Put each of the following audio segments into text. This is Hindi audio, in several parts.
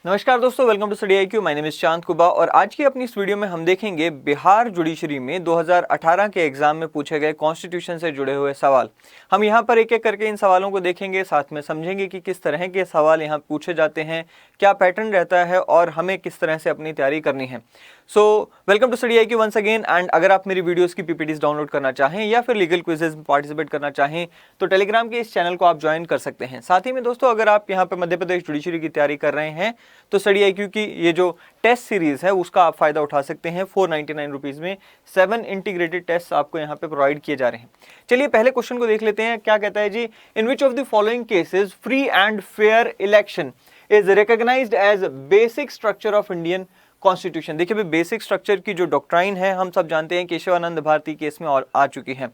नमस्कार दोस्तों, welcome to Study IQ. My name is Chand Kuba और आज की अपनी इस वीडियो में हम देखेंगे बिहार जुडिशरी में 2018 के एग्जाम में पूछे गए कॉन्स्टिट्यूशन से जुड़े हुए सवाल। हम यहाँ पर एक एक करके इन सवालों को देखेंगे, साथ में समझेंगे कि किस तरह के सवाल यहाँ पूछे जाते हैं, क्या पैटर्न रहता है और हमें किस तरह से अपनी तैयारी करनी है। So welcome to Study IQ once again. And अगर आप मेरी वीडियोस की पीपीटीज डाउनलोड करना चाहें या फिर लीगल क्विजेज में पार्टिसिपेट करना चाहें तो टेलीग्राम के इस चैनल को आप ज्वाइन कर सकते हैं। साथ ही में दोस्तों, अगर आप यहाँ पे मध्य प्रदेश जुडिशरी की तैयारी कर रहे हैं तो स्टडी आईक्यू की ये जो टेस्ट सीरीज है उसका आप फायदा उठा सकते हैं। 499 रुपीज में 7 इंटीग्रेटेड टेस्ट आपको यहाँ पे प्रोवाइड किए जा रहे हैं। चलिए पहले क्वेश्चन को देख लेते हैं। क्या कहता है जी, in which of the following cases free and fair election is recognized as basic structure of Indian constitution. देखिए भाई, बेसिक स्ट्रक्चर की जो डॉक्ट्राइन है हम सब जानते हैं केशवानंद भारती केस में और आ चुकी है।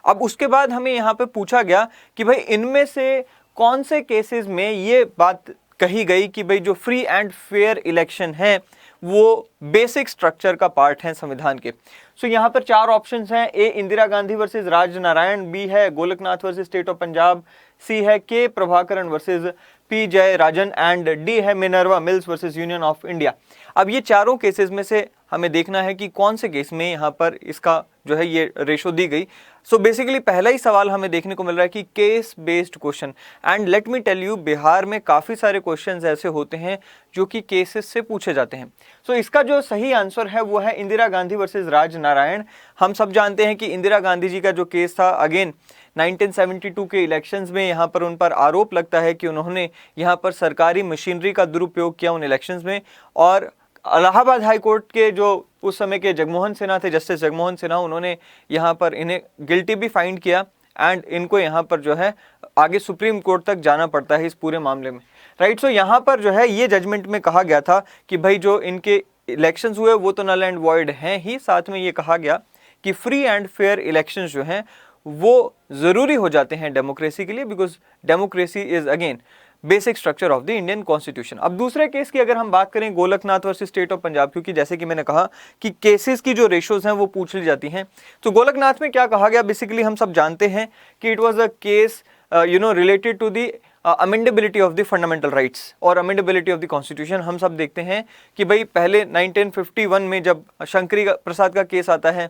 अब उसके बाद हमें यहाँ पे पूछा गया कि भाई इनमें से कौन से केसेस में ये बात कही गई कि भाई जो फ्री एंड फेयर इलेक्शन है वो बेसिक स्ट्रक्चर का पार्ट है संविधान के। सो यहाँ पर चार ऑप्शंस हैं। A Indira Gandhi versus Raj Narain, B है Golaknath versus state of Punjab, C है K Prabhakaran versus P Jayarajan and D है Minerva Mills versus union of India. अब ये चारों केसेस में से हमें देखना है कि कौन से केस में यहाँ पर इसका जो है ये रेशो दी गई। सो बेसिकली पहला ही सवाल हमें देखने को मिल रहा है कि case based question. And let me tell you, Bihar में काफ़ी सारे क्वेश्चंस ऐसे होते हैं जो कि केसेस से पूछे जाते हैं। सो इसका जो सही आंसर है वो है इंदिरा गांधी वर्सेस राज नारायण। हम सब जानते हैं कि इंदिरा गांधी जी का जो केस था, अगेन 1972 के इलेक्शंस में यहाँ पर उन पर आरोप लगता है कि उन्होंने यहाँ पर सरकारी मशीनरी का दुरुपयोग किया उन इलेक्शंस में। और इलाहाबाद हाई कोर्ट के जो उस समय के जगमोहन सिन्हा थे, जस्टिस जगमोहन सिन्हा, उन्होंने यहाँ पर इन्हें गिल्टी भी फाइंड किया एंड इनको यहाँ पर जो है आगे सुप्रीम कोर्ट तक जाना पड़ता है इस पूरे मामले में, राइट। सो यहाँ पर जो है ये जजमेंट में कहा गया था कि भाई जो इनके इलेक्शंस हुए वो तो नल एंड वॉइड हैं ही, साथ में ये कहा गया कि फ्री एंड फेयर इलेक्शंस जो हैं वो ज़रूरी हो जाते हैं डेमोक्रेसी के लिए, because democracy is again basic structure of the Indian constitution. अब दूसरे केस की अगर हम बात करें, Golaknath versus state of Punjab, क्योंकि जैसे कि मैंने कहा कि केसेस की जो रेशोज हैं वो पूछ ली जाती हैं, तो गोलकनाथ में क्या कहा गया, बेसिकली हम सब जानते हैं कि it was a case related to the amendability of the fundamental rights और अमेंडेबिलिटी ऑफ द कॉन्स्टिट्यूशन। हम सब देखते हैं कि भाई पहले 1951 में जब शंकरी प्रसाद का केस आता है,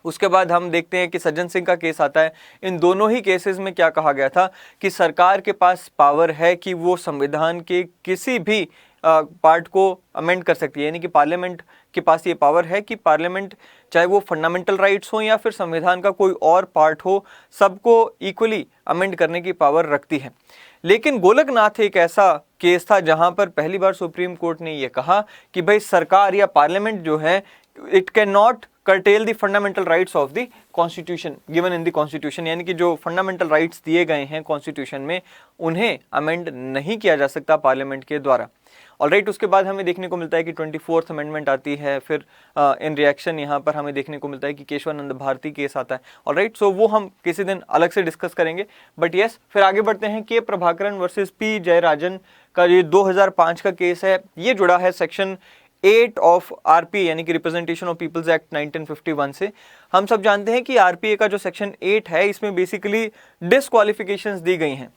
उसके बाद हम देखते हैं कि सज्जन सिंह का केस आता है। इन दोनों ही केसेस में क्या कहा गया था कि सरकार के पास पावर है कि वो संविधान के किसी भी पार्ट को अमेंड कर सकती है, यानी कि पार्लियामेंट के पास ये पावर है कि पार्लियामेंट चाहे वो फंडामेंटल राइट्स हो या फिर संविधान का कोई और पार्ट हो, सबको इक्वली अमेंड करने की पावर रखती है। लेकिन गोलकनाथ एक ऐसा केस था जहां पर पहली बार सुप्रीम कोर्ट ने यह कहा कि भाई सरकार या पार्लियामेंट जो है, it can not curtail the fundamental rights of the constitution given in the constitution, यानी कि जो फंडामेंटल राइट्स दिए गए हैं कॉन्स्टिट्यूशन में उन्हें अमेंड नहीं किया जा सकता पार्लियामेंट के द्वारा। ऑलराइट, उसके बाद हमें देखने को मिलता है कि 24th अमेंडमेंट आती है। फिर इन रिएक्शन यहाँ पर हमें देखने को मिलता है कि केशवानंद भारती केस आता है। ऑलराइट, सो वो हम किसी दिन अलग से डिस्कस करेंगे। बट यस, फिर आगे बढ़ते हैं। के प्रभाकरण वर्सेस पी जयराजन का ये 2005 का केस है। ये जुड़ा है सेक्शन 8 ऑफ आरपीए यानी कि रिप्रेजेंटेशन ऑफ पीपल्स एक्ट 1951 से। हम सब जानते हैं कि आरपीए का जो सेक्शन 8 है इसमें बेसिकली डिस्क्वालिफिकेशंस दी गई हैं,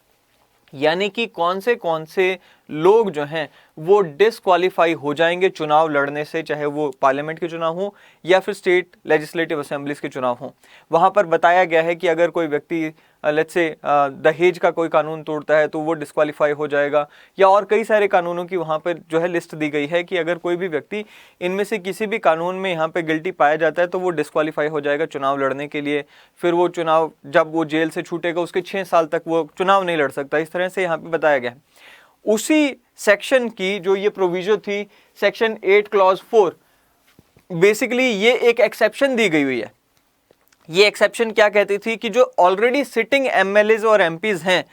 यानी कि कौन से लोग जो हैं वो डिस्क्वालीफाई हो जाएंगे चुनाव लड़ने से, चाहे वो पार्लियामेंट के चुनाव हो या फिर स्टेट लेजिस्लेटिव असेंबलीज के चुनाव हो। वहाँ पर बताया गया है कि अगर कोई व्यक्ति लेट्स से दहेज का कोई कानून तोड़ता है तो वो डिस्क्वालीफाई हो जाएगा, या और कई सारे कानूनों की वहाँ पर जो है लिस्ट दी गई है कि अगर कोई भी व्यक्ति इनमें से किसी भी कानून में यहाँ पे गिल्टी पाया जाता है तो वो डिस्क्वालीफाई हो जाएगा चुनाव लड़ने के लिए। फिर वो चुनाव जब वो जेल से छूटेगा उसके 6 साल तक वो चुनाव नहीं लड़ सकता। इस तरह से यहाँ पे बताया गया है। उसी सेक्शन की जो ये प्रोविजन थी, सेक्शन 8 क्लॉज 4, बेसिकली ये एक एक्सेप्शन दी गई हुई है। ये एक्सेप्शन क्या कहती थी कि जो ऑलरेडी सिटिंग एमएलएज और एमपीज हैं,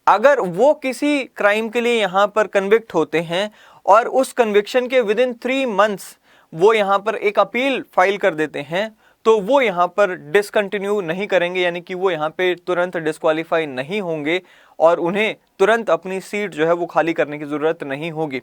अगर वो किसी क्राइम के लिए यहाँ पर कन्विक्ट होते हैं और उस कन्विक्शन के विद इन 3 मंथ्स वो यहाँ पर एक अपील फाइल कर देते हैं, तो वो यहाँ पर डिसकंटिन्यू नहीं करेंगे, यानी कि वो यहाँ पे तुरंत डिस्क्वालीफाई नहीं होंगे और उन्हें तुरंत अपनी सीट जो है वो खाली करने की जरूरत नहीं होगी।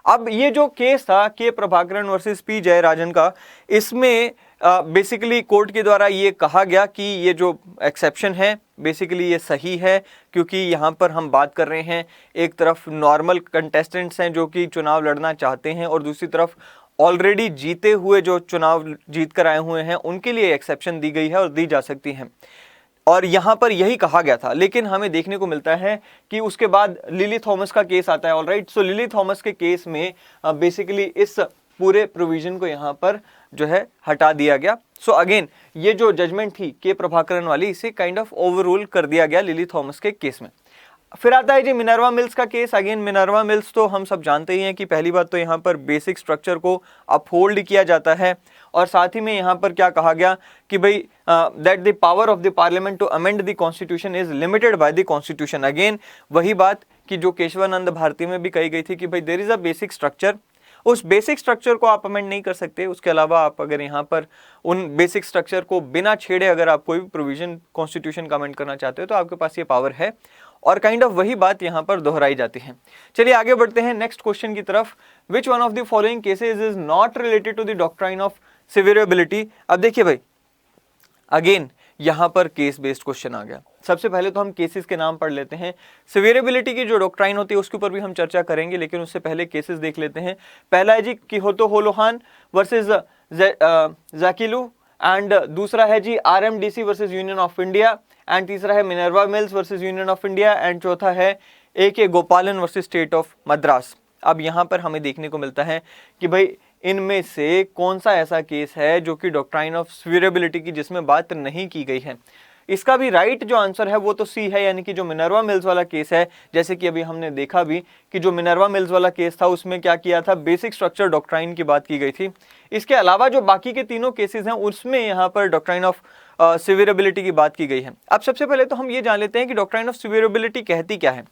अब ये जो केस था के प्रभाकरण वर्सेस पी जयराजन का, इसमें बेसिकली कोर्ट के द्वारा ये कहा गया कि ये जो एक्सेप्शन है बेसिकली ये सही है, क्योंकि यहाँ पर हम बात कर रहे हैं एक तरफ नॉर्मल कंटेस्टेंट्स हैं जो कि चुनाव लड़ना चाहते हैं और दूसरी तरफ ऑलरेडी जीते हुए जो चुनाव जीत कर आए हुए हैं उनके लिए एक्सेप्शन दी गई है और दी जा सकती हैं, और यहाँ पर यही कहा गया था। लेकिन हमें देखने को मिलता है कि उसके बाद लिली थॉमस का केस आता है। ऑलराइट, सो लिली थॉमस के केस में बेसिकली इस पूरे प्रोविजन को यहाँ पर जो है हटा दिया गया। सो अगेन ये जो जजमेंट थी के प्रभाकरन वाली, इसे काइंड ऑफ ओवररूल कर दिया गया लिली थॉमस के केस में। फिर आता है जी मिनर्वा मिल्स का केस। अगेन मिनर्वा मिल्स तो हम सब जानते ही हैं कि पहली बात तो यहाँ पर बेसिक स्ट्रक्चर को अपहोल्ड किया जाता है, और साथ ही में यहाँ पर क्या कहा गया कि भाई that the power of the parliament to amend the constitution is limited by the constitution. Again वही बात कि जो केशवानंद भारती में भी कही गई थी कि भाई there is a basic structure, उस बेसिक स्ट्रक्चर को आप अमेंड नहीं कर सकते। उसके अलावा आप अगर यहाँ पर उन बेसिक स्ट्रक्चर को बिना छेड़े अगर आप कोई भी प्रोविजन कॉन्स्टिट्यूशन का अमेंड करना चाहते हो तो आपके पास ये पावर है, और काइंड ऑफ वही बात यहाँ पर दोहराई जाती है। चलिए आगे बढ़ते हैं नेक्स्ट क्वेश्चन की तरफ। Which one of the following cases is not related to the doctrine of severability. अब देखिए भाई अगेन यहाँ पर केस बेस्ड क्वेश्चन आ गया। सबसे पहले तो हम केसेस के नाम पढ़ लेते हैं। सिवियरेबिलिटी की जो डॉक्ट्राइन होती है उसके ऊपर भी हम चर्चा करेंगे, लेकिन उससे पहले केसेस देख लेते हैं। पहला है जी किहोतो होलोहान वर्सेस ज़ाकिलू, एंड दूसरा है जी RMDC versus union of India, and तीसरा है Minerva Mills versus union of India, and चौथा है ए.के. गोपालन वर्सेस स्टेट ऑफ मद्रास। अब यहाँ पर हमें देखने को मिलता है कि भाई इनमें से कौन सा ऐसा केस है जो कि डॉक्ट्राइन ऑफ सिवियरेबिलिटी की जिसमें बात नहीं की गई है। इसका भी राइट जो आंसर है वो तो सी है, यानी कि जो मिनर्वा मिल्स वाला केस है, जैसे कि अभी हमने देखा भी कि जो मिनर्वा मिल्स वाला केस था उसमें क्या किया था, बेसिक स्ट्रक्चर डॉक्ट्राइन की बात की गई थी। इसके अलावा जो बाकी के तीनों केसेस हैं उसमें यहाँ पर डॉक्ट्राइन ऑफ सिवियरेबिलिटी की बात की गई है। अब सबसे पहले तो हम ये जान लेते हैं कि डॉक्ट्राइन ऑफ सिवियरेबिलिटी कहती क्या है।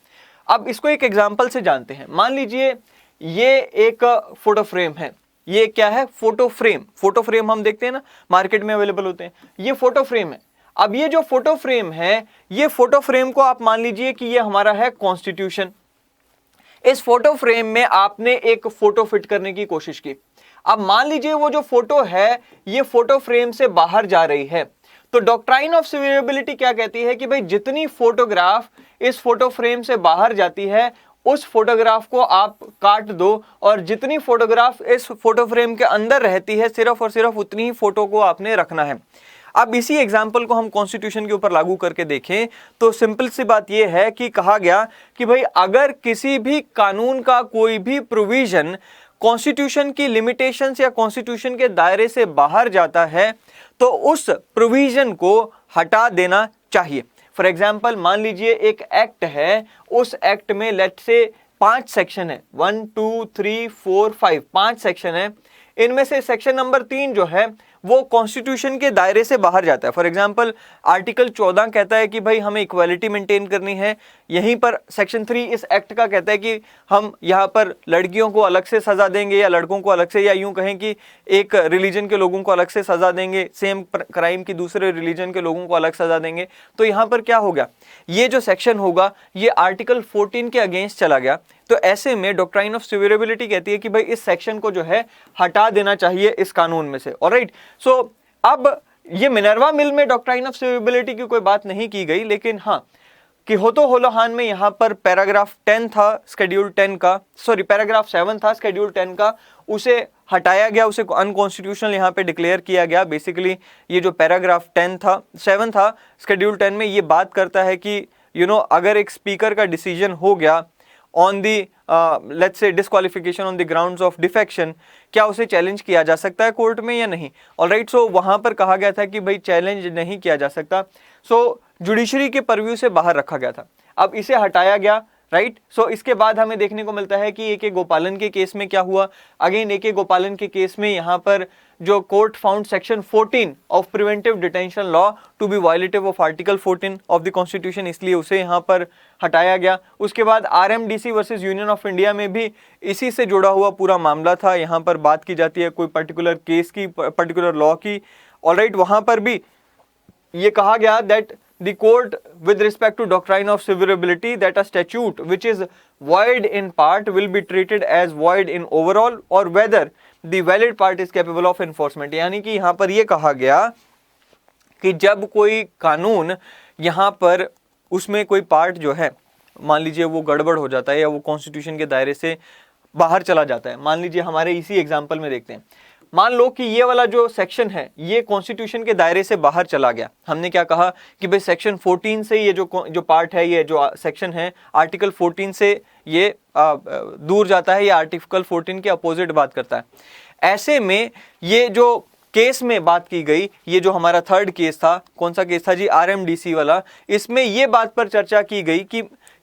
अब इसको एक एग्जाम्पल से जानते हैं। मान लीजिए ये एक फोटो फ्रेम है। ये क्या है, फोटो फ्रेम। फोटो फ्रेम हम देखते हैं ना मार्केट में अवेलेबल होते हैं, ये फोटो फ्रेम है। अब ये जो फोटो फ्रेम है, ये फोटो फ्रेम को आप मान लीजिए कि ये हमारा है कॉन्स्टिट्यूशन। इस फोटो फ्रेम में आपने एक फोटो फिट करने की कोशिश की। अब मान लीजिए वो जो फोटो है ये फोटो फ्रेम से बाहर जा रही है, तो डॉक्ट्राइन ऑफ सिवियरेबिलिटी क्या कहती है कि भाई जितनी फोटोग्राफ इस फोटो फ्रेम से बाहर जाती है उस फोटोग्राफ को आप काट दो, और जितनी फोटोग्राफ इस फोटो फ्रेम के अंदर रहती है सिर्फ और सिर्फ उतनी ही फोटो को आपने रखना है। अब इसी एग्जाम्पल को हम कॉन्स्टिट्यूशन के ऊपर लागू करके देखें तो सिंपल सी बात यह है कि कहा गया कि भाई अगर किसी भी कानून का कोई भी प्रोविजन कॉन्स्टिट्यूशन की लिमिटेशंस या कॉन्स्टिट्यूशन के दायरे से बाहर जाता है तो उस प्रोविजन को हटा देना चाहिए। फॉर एग्जाम्पल मान लीजिए एक एक्ट है, उस एक्ट में लेट से 5 सेक्शन है, 1 2 3 4 5 5 सेक्शन है। इनमें से सेक्शन नंबर 3 जो है वो कॉन्स्टिट्यूशन के दायरे से बाहर जाता है। फॉर एग्जांपल आर्टिकल 14 कहता है कि भाई हमें इक्वालिटी मेंटेन करनी है, यहीं पर सेक्शन 3 इस एक्ट का कहता है कि हम यहाँ पर लड़कियों को अलग से सजा देंगे या लड़कों को अलग से, या यूं कहें कि एक रिलीजन के लोगों को अलग से सजा देंगे, सेम क्राइम की दूसरे रिलीजन के लोगों को अलग सजा देंगे। तो यहाँ पर क्या होगा, ये जो सेक्शन होगा ये आर्टिकल 14 के अगेंस्ट चला गया। तो ऐसे में डॉक्ट्राइन ऑफ सिवियरेबिलिटी कहती है कि भाई इस सेक्शन को जो है हटा देना चाहिए इस कानून में से। ऑलराइट, सो अब ये मिनर्वा मिल में डॉक्ट्राइन ऑफ सिवियरेबिलिटी की कोई बात नहीं की गई, लेकिन हाँ किहोतो होलोहान में यहाँ पर पैराग्राफ 10 था शेड्यूल 10 का, सॉरी पैराग्राफ 7 था शेड्यूल 10 का, उसे हटाया गया, उसे अनकॉन्स्टिट्यूशनल यहाँ पे डिक्लेयर किया गया। बेसिकली ये जो पैराग्राफ 7 था शेड्यूल 10 में ये बात करता है कि अगर एक स्पीकर का डिसीजन हो गया on the let's say disqualification on the grounds of defection, क्या उसे चैलेंज किया जा सकता है कोर्ट में या नहीं। ऑलराइट, सो वहां पर कहा गया था कि भाई चैलेंज नहीं किया जा सकता। सो जुडिशरी के परव्यू से बाहर रखा गया था, अब इसे हटाया गया। राइट, सो इसके बाद हमें देखने को मिलता है कि ए.के. गोपालन के केस में क्या हुआ। Again A K. गोपालन के केस में यहाँ पर जो court found section 14 of preventive detention law to be violative of article 14 of the constitution, इसलिए उसे यहाँ पर हटाया गया। उसके बाद RMDC versus union of India में भी इसी से जुड़ा हुआ पूरा मामला था। यहाँ पर बात की जाती है कोई पर्टिकुलर केस की, पर्टिकुलर लॉ की। ऑलराइट, वहाँ पर भी ये कहा गया that the court with respect to doctrine of severability that a statute which is void in part will be treated as void in overall or whether the valid part is capable of enforcement। यानी कि यहाँ पर ये कहा गया कि जब कोई कानून यहाँ पर उसमें कोई पार्ट जो है मान लीजिए वो गड़बड़ हो जाता है या वो कॉन्स्टिट्यूशन के दायरे से बाहर चला जाता है। मान लीजिए हमारे इसी एग्जाम्पल में देखते हैं, मान लो कि ये वाला जो सेक्शन है ये कॉन्स्टिट्यूशन के दायरे से बाहर चला गया। हमने क्या कहा कि भाई सेक्शन 14 से ये जो पार्ट है, ये जो सेक्शन है आर्टिकल 14 से ये दूर जाता है, या आर्टिकल 14 के अपोजिट बात करता है। ऐसे में ये जो केस में बात की गई, ये जो हमारा थर्ड केस था, कौन सा केस था जी, RMDC वाला, इसमें ये बात पर चर्चा की गई कि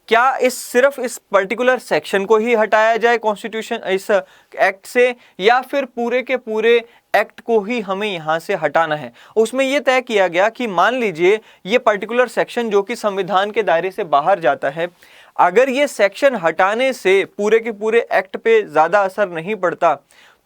क्या सिर्फ इस पर्टिकुलर सेक्शन को ही हटाया जाए कॉन्स्टिट्यूशन इस एक्ट से, या फिर पूरे के पूरे एक्ट को ही हमें यहां से हटाना है। उसमें यह तय किया गया कि मान लीजिए ये पर्टिकुलर सेक्शन जो कि संविधान के दायरे से बाहर जाता है, अगर ये सेक्शन हटाने से पूरे के पूरे एक्ट पे ज्यादा असर नहीं पड़ता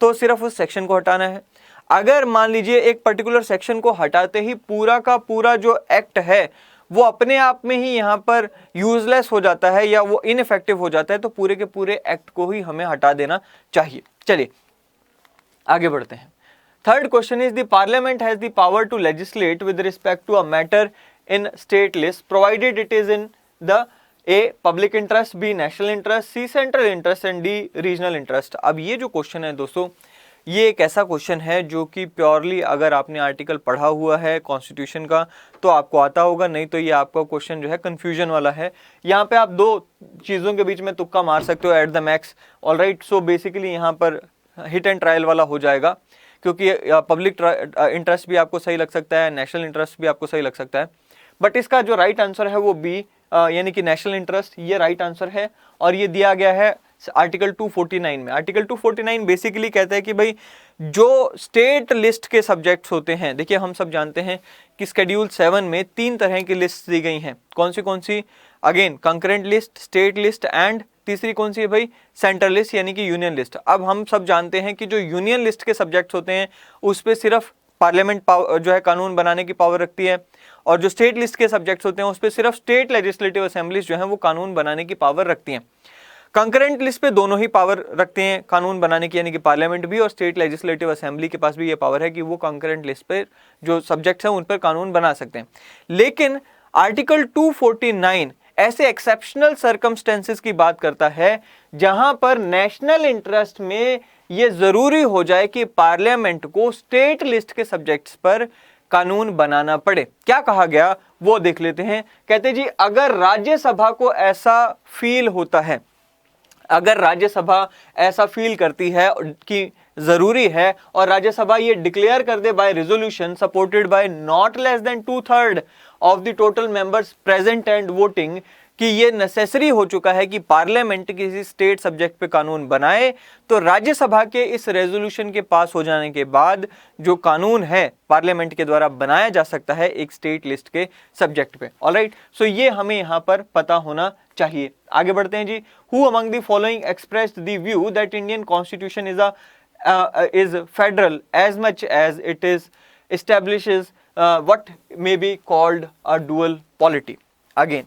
तो सिर्फ उस सेक्शन को हटाना है। अगर मान लीजिए एक पर्टिकुलर सेक्शन को हटाते ही पूरा का पूरा जो एक्ट है वो अपने आप में ही यहाँ पर यूजलेस हो जाता है या वो इनइफेक्टिव हो जाता है, तो पूरे के पूरे एक्ट को ही हमें हटा देना चाहिए। चलिए आगे बढ़ते हैं। Third question is the parliament has the power to legislate with respect to a matter in state list provided it is in the A public interest, B national interest, C central interest and D regional interest. अब ये जो क्वेश्चन है दोस्तों, ये एक ऐसा क्वेश्चन है जो कि प्योरली अगर आपने आर्टिकल पढ़ा हुआ है कॉन्स्टिट्यूशन का तो आपको आता होगा, नहीं तो ये आपका क्वेश्चन जो है कंफ्यूजन वाला है। यहाँ पे आप दो चीज़ों के बीच में तुक्का मार सकते हो at the max. Alright, so basically यहाँ पर हिट एंड ट्रायल वाला हो जाएगा, क्योंकि पब्लिक इंटरेस्ट भी आपको सही लग सकता है, नेशनल इंटरेस्ट भी आपको सही लग सकता है, बट इसका जो राइट आंसर है वो बी यानी कि नेशनल इंटरेस्ट, ये राइट आंसर है। और ये दिया गया है आर्टिकल 249 में। आर्टिकल 249 बेसिकली कहता है कि भाई जो स्टेट लिस्ट के सब्जेक्ट्स होते हैं, देखिए हम सब जानते हैं कि शेड्यूल 7 में 3 तरह की लिस्ट दी गई हैं। कौन सी? Again concurrent list, state list and तीसरी कौन सी है भाई, सेंट्रल लिस्ट यानी कि यूनियन लिस्ट। अब हम सब जानते हैं कि जो यूनियन लिस्ट के सब्जेक्ट्स होते हैं उस पर सिर्फ पार्लियामेंट जो है कानून बनाने की पावर रखती है, और जो स्टेट लिस्ट के सब्जेक्ट्स होते हैं उस पर सिर्फ स्टेट लेजिस्लेटिव असेंबलीज जो है वो कानून बनाने की पावर रखती हैं। कंकरेंट लिस्ट पे दोनों ही पावर रखते हैं कानून बनाने की, यानी कि पार्लियामेंट भी और स्टेट लेजिस्लेटिव असेंबली के पास भी ये पावर है कि वो कंकरेंट लिस्ट पे जो सब्जेक्ट्स हैं उन पर कानून बना सकते हैं। लेकिन आर्टिकल 249 ऐसे एक्सेप्शनल सर्कमस्टेंसेस की बात करता है जहां पर नेशनल इंटरेस्ट में ये जरूरी हो जाए कि पार्लियामेंट को स्टेट लिस्ट के सब्जेक्ट्स पर कानून बनाना पड़े। क्या कहा गया वो देख लेते हैं। कहते जी अगर राज्यसभा को ऐसा फील होता है, अगर राज्यसभा ऐसा फील करती है कि जरूरी है और राज्यसभा ये डिक्लेयर कर दे by resolution supported by not less than 2/3 of the total members present and voting कि ये नेसेसरी हो चुका है कि पार्लियामेंट किसी स्टेट सब्जेक्ट पे कानून बनाए, तो राज्यसभा के इस रेजोल्यूशन के पास हो जाने के बाद जो कानून है पार्लियामेंट के द्वारा बनाया जा सकता है एक स्टेट लिस्ट के सब्जेक्ट पे। ऑलराइट, सो ये हमें यहाँ पर पता होना चाहिए। आगे बढ़ते हैं जी। Who among the following expressed the view that Indian constitution is federal as much as it is establishes what may be called a dual polity। Again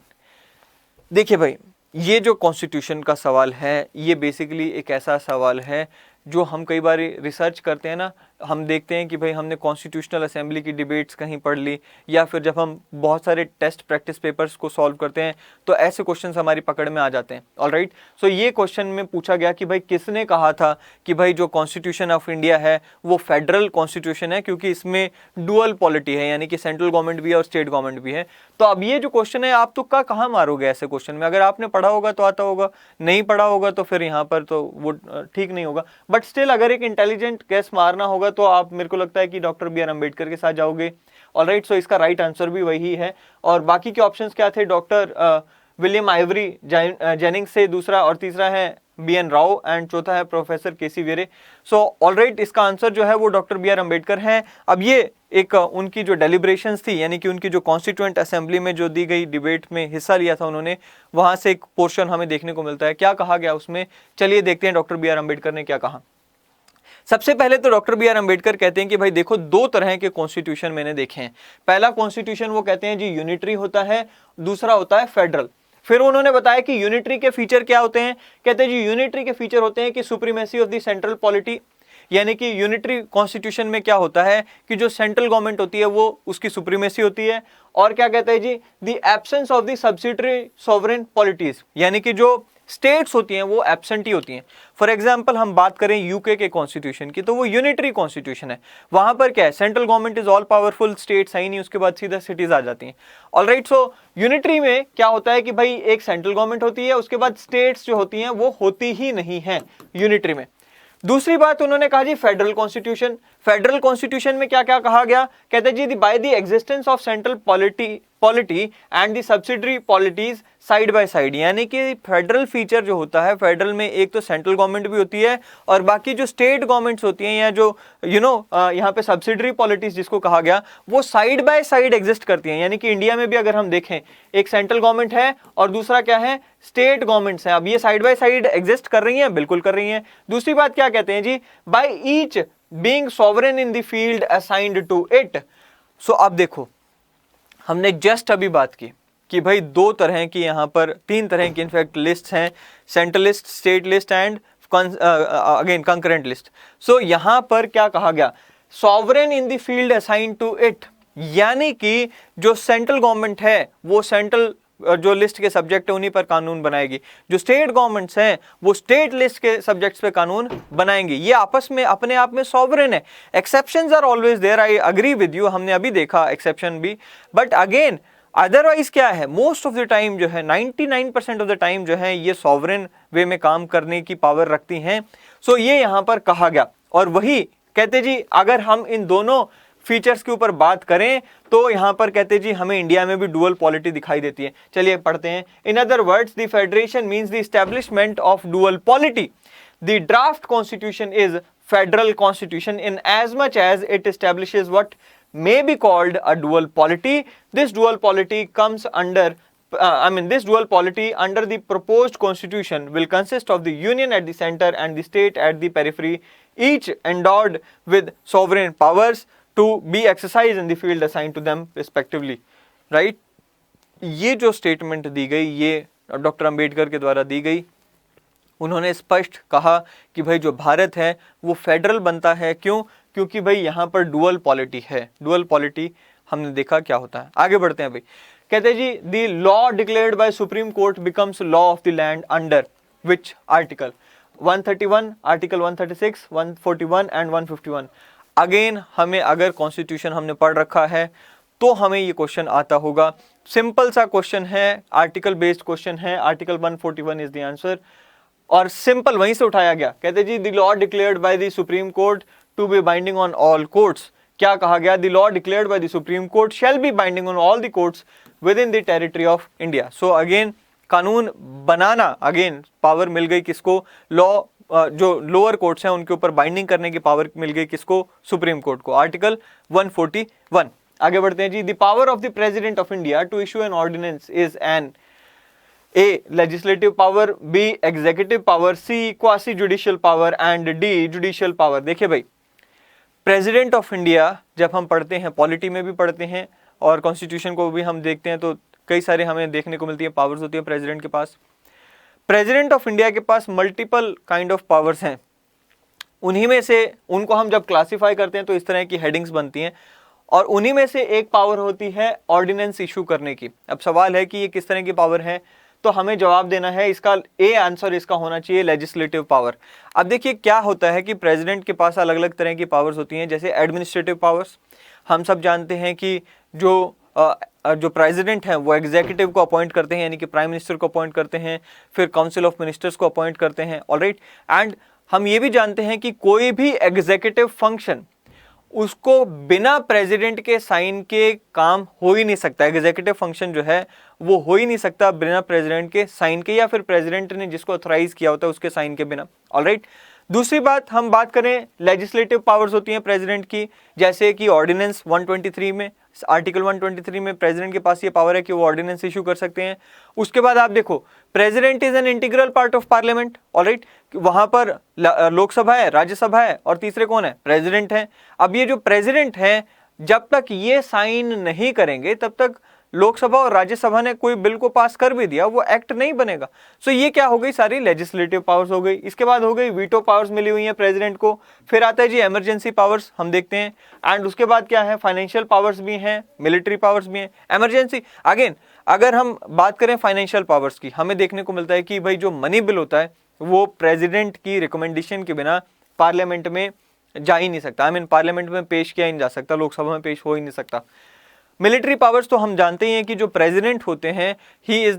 देखिए भाई, ये जो कॉन्स्टिट्यूशन का सवाल है ये बेसिकली एक ऐसा सवाल है जो हम कई बार रिसर्च करते हैं ना, हम देखते हैं कि भाई हमने कॉन्स्टिट्यूशनल असेंबली की डिबेट्स कहीं पढ़ ली, या फिर जब हम बहुत सारे टेस्ट प्रैक्टिस पेपर्स को सॉल्व करते हैं तो ऐसे क्वेश्चंस हमारी पकड़ में आ जाते हैं। ऑलराइट, सो ये क्वेश्चन में पूछा गया कि भाई किसने कहा था कि भाई जो कॉन्स्टिट्यूशन ऑफ इंडिया है वो फेडरल कॉन्स्टिट्यूशन है क्योंकि इसमें डुअल पॉलिटी है, यानी कि सेंट्रल गवर्नमेंट भी है और स्टेट गवर्नमेंट भी है। तो अब ये जो क्वेश्चन है आप तुक्का कहाँ मारोगे ऐसे क्वेश्चन में? अगर आपने पढ़ा होगा तो आता होगा, नहीं पढ़ा होगा तो फिर यहाँ पर तो वो ठीक नहीं होगा। बट स्टिल अगर एक इंटेलिजेंट गेस मारना होगा तो आप, मेरे को लगता है कि डॉक्टर बी आर अम्बेडकर के साथ जाओगे। ऑलराइट, सो इसका राइट आंसर भी वही है। और बाकी के ऑप्शंस क्या थे? डॉक्टर विलियम आइवरी जेनिंग्स से दूसरा, और तीसरा है बी एन राव एंड चौथा है प्रोफेसर केसी वेरे। सो ऑलराइट, इसका आंसर जो है वो डॉक्टर बी आर अम्बेडकर हैं। अब ये एक उनकी जो डेलिब्रेशंस थी, यानी कि उनकी जो कॉन्स्टिट्यूएंट असेंबली में जो दी गई डिबेट में हिस्सा लिया था उन्होंने, वहां से एक पोर्शन हमें देखने को मिलता है। क्या कहा गया उसमें, चलिए देखते हैं डॉक्टर बी आर अम्बेडकर ने क्या कहा। सबसे पहले तो डॉक्टर बी आर अम्बेडकर कहते हैं कि भाई देखो, दो तरह के कॉन्स्टिट्यूशन मैंने देखे हैं। पहला कॉन्स्टिट्यूशन वो कहते हैं जी यूनिटरी होता है, दूसरा होता है फेडरल। फिर उन्होंने बताया कि यूनिटरी के फीचर क्या होते हैं। कहते हैं जी यूनिटरी के फीचर होते हैं कि supremacy of the central polity, यानी कि यूनिटरी कॉन्स्टिट्यूशन में क्या होता है कि जो सेंट्रल गवर्नमेंट होती है वो उसकी सुप्रीमेसी होती है। और क्या कहते हैं जी, the absence of the subsidiary sovereign polities, यानी कि जो स्टेट्स होती हैं वो एब्सेंट ही होती हैं। फॉर एग्जांपल हम बात करें यूके के कॉन्स्टिट्यूशन की, तो वो यूनिटरी कॉन्स्टिट्यूशन है। वहां पर क्या है, central government is all powerful, states है ही नहीं, उसके बाद सीधा सिटीज आ जाती हैं। ऑलराइट, सो यूनिटरी में क्या होता है कि भाई एक सेंट्रल गवर्नमेंट होती है, उसके बाद स्टेट्स जो होती हैं वो होती ही नहीं है यूनिटरी में। दूसरी बात उन्होंने कहा जी फेडरल कॉन्स्टिट्यूशन। फेडरल कॉन्स्टिट्यूशन में क्या क्या कहा गया, कहते हैं जी by the existence of central polity and the subsidiary polities side by side, यानी कि फेडरल फीचर जो होता है, फेडरल में एक तो सेंट्रल गवर्नमेंट भी होती है और बाकी जो स्टेट गवर्नमेंट्स होती हैं या जो यहाँ पे सब्सिडरी पॉलिटीज जिसको कहा गया, वो साइड बाय साइड एग्जिस्ट करती हैं। यानी कि इंडिया में भी अगर हम देखें, एक सेंट्रल गवर्नमेंट है और दूसरा क्या है, स्टेट गवर्नमेंट्स हैं। अब ये साइड बाय साइड एग्जिस्ट कर रही हैं, बिल्कुल कर रही हैं। दूसरी बात क्या कहते हैं जी, by each being sovereign in the field assigned to it. So अब देखो, हमने जस्ट अभी बात की कि भाई दो तरह की, यहां पर तीन तरह की इनफैक्ट लिस्ट हैं, central list, state list and again concurrent list. So यहां पर क्या कहा गया, sovereign in the field assigned to it, यानी कि जो सेंट्रल गवर्नमेंट है वो सेंट्रल जो लिस्ट के सब्जेक्ट है उन्हीं पर कानून बनाएगी, जो स्टेट गवर्नमेंट्स हैं वो स्टेट लिस्ट के सब्जेक्ट्स पे कानून बनाएंगे। ये आपस में अपने आप में सॉवरेन है। Exceptions are always there, I agree with you, हमने अभी देखा एक्सेप्शन भी, बट अगेन अदरवाइज क्या है, मोस्ट ऑफ द टाइम जो है 99% ऑफ द टाइम जो है ये सॉवरेन वे में काम करने की पावर रखती हैं। सो ये यहां पर कहा गया। और वही कहते जी, अगर हम इन दोनों फीचर्स के ऊपर बात करें तो यहां पर कहते जी हमें इंडिया में भी डुअल पॉलिटी दिखाई देती है। चलिए पढ़ते हैं। In other words, the federation means the establishment of dual polity. The draft constitution is federal constitution in as much as it establishes what may be called a dual polity. This dual polity comes under this dual polity under the proposed constitution will consist of the union at the center and the state at the periphery, each endowed with sovereign powers to be exercised in the field assigned to them respectively. Right? ये जो स्टेटमेंट दी गई, ये डॉक्टर अंबेडकर के द्वारा दी गई। उन्होंने स्पष्ट कहा कि भाई जो भारत है वो फेडरल बनता है। क्यों? क्योंकि भाई यहाँ पर डुअल पॉलिटी है। डुअल पॉलिटी हमने देखा क्या होता है। आगे बढ़ते हैं भाई। कहते हैं जी, the law declared by Supreme Court becomes law of the land under which article 131, article 136, 141 and 151। Again हमें अगर कॉन्स्टिट्यूशन हमने पढ़ रखा है तो हमें ये क्वेश्चन आता होगा। सिंपल सा क्वेश्चन है, आर्टिकल बेस्ड क्वेश्चन है। आर्टिकल 141 इज द आंसर और सिंपल वहीं से उठाया गया। कहते जी, the law declared by the Supreme Court to be binding on all courts। क्या कहा गया? The law declared by the Supreme Court shall be binding on all the courts within the territory of India। So again कानून बनाना, अगेन पावर मिल गई किसको? लॉ जो लोअर कोर्ट्स हैं उनके ऊपर बाइंडिंग करने की पावर मिल गई किसको? सुप्रीम कोर्ट को। आर्टिकल 141। आगे बढ़ते हैं जी। The power of the president of India to issue an ordinance is an A. legislative power, B. executive power, C. quasi judicial power and D. judicial power। देखिए भाई, प्रेसिडेंट ऑफ इंडिया जब हम पढ़ते हैं, पॉलिटी में भी पढ़ते हैं और कॉन्स्टिट्यूशन को भी हम देखते हैं तो कई सारे हमें देखने को मिलती है पावर्स होती है प्रेसिडेंट के पास। प्रेसिडेंट ऑफ इंडिया के पास मल्टीपल काइंड ऑफ पावर्स हैं। उन्हीं में से उनको हम जब क्लासिफाई करते हैं तो इस तरह की हेडिंग्स बनती हैं और उन्हीं में से एक पावर होती है ऑर्डिनेंस इशू करने की। अब सवाल है कि ये किस तरह की पावर है, तो हमें जवाब देना है। इसका ए आंसर इसका होना चाहिए लेजिस्लेटिव पावर। अब देखिए क्या होता है कि प्रेसिडेंट के पास अलग अलग तरह की पावर्स होती हैं। जैसे एडमिनिस्ट्रेटिव पावर्स, हम सब जानते हैं कि जो प्रेसिडेंट हैं वो एग्जीक्यूटिव को अपॉइंट करते हैं, यानी कि प्राइम मिनिस्टर को अपॉइंट करते हैं, फिर काउंसिल ऑफ मिनिस्टर्स को अपॉइंट करते हैं। ऑलराइट, एंड हम ये भी जानते हैं कि कोई भी एग्जीक्यूटिव फंक्शन उसको बिना प्रेसिडेंट के साइन के काम हो ही नहीं सकता। एग्जीक्यूटिव फंक्शन जो है वो हो ही नहीं सकता बिना प्रेसिडेंट के साइन के, या फिर प्रेसिडेंट ने जिसको ऑथराइज किया होता है उसके साइन के बिना। ऑलराइट, दूसरी बात हम बात करें लेजिस्लेटिव पावर्स होती हैं प्रेसिडेंट की, जैसे कि ऑर्डिनेंस 123 में आर्टिकल 123 में प्रेसिडेंट के पास ये पावर है कि वो ऑर्डिनेंस इशू कर सकते हैं। उसके बाद आप देखो, president is an integral part of parliament, alright, वहां पर लोकसभा है, राज्यसभा है, और तीसरे कौन है, प्रेसिडेंट है। अब ये जो प्रेसिडेंट है, जब तक ये साइन नहीं करेंगे तब तक लोकसभा और राज्यसभा ने कोई बिल को पास कर भी दिया, वो एक्ट नहीं बनेगा। सो ये क्या हो गई, सारी लेजिस्लेटिव पावर्स हो गई। इसके बाद हो गई वीटो पावर्स मिली हुई है प्रेसिडेंट को। फिर आता है जी इमरजेंसी पावर्स, हम देखते हैं। एंड उसके बाद क्या है, फाइनेंशियल पावर्स भी हैं, मिलिट्री पावर्स भी हैं। इमरजेंसी अगेन, अगर हम बात करें फाइनेंशियल पावर्स की, हमें देखने को मिलता है कि भाई जो मनी बिल होता है वो प्रेसिडेंट की रिकमेंडेशन के बिना पार्लियामेंट में जा ही नहीं सकता। पार्लियामेंट में पेश किया ही नहीं जा सकता, लोकसभा में पेश हो ही नहीं सकता। मिलिट्री पावर्स तो हम जानते ही हैं कि जो प्रेसिडेंट होते हैं, he is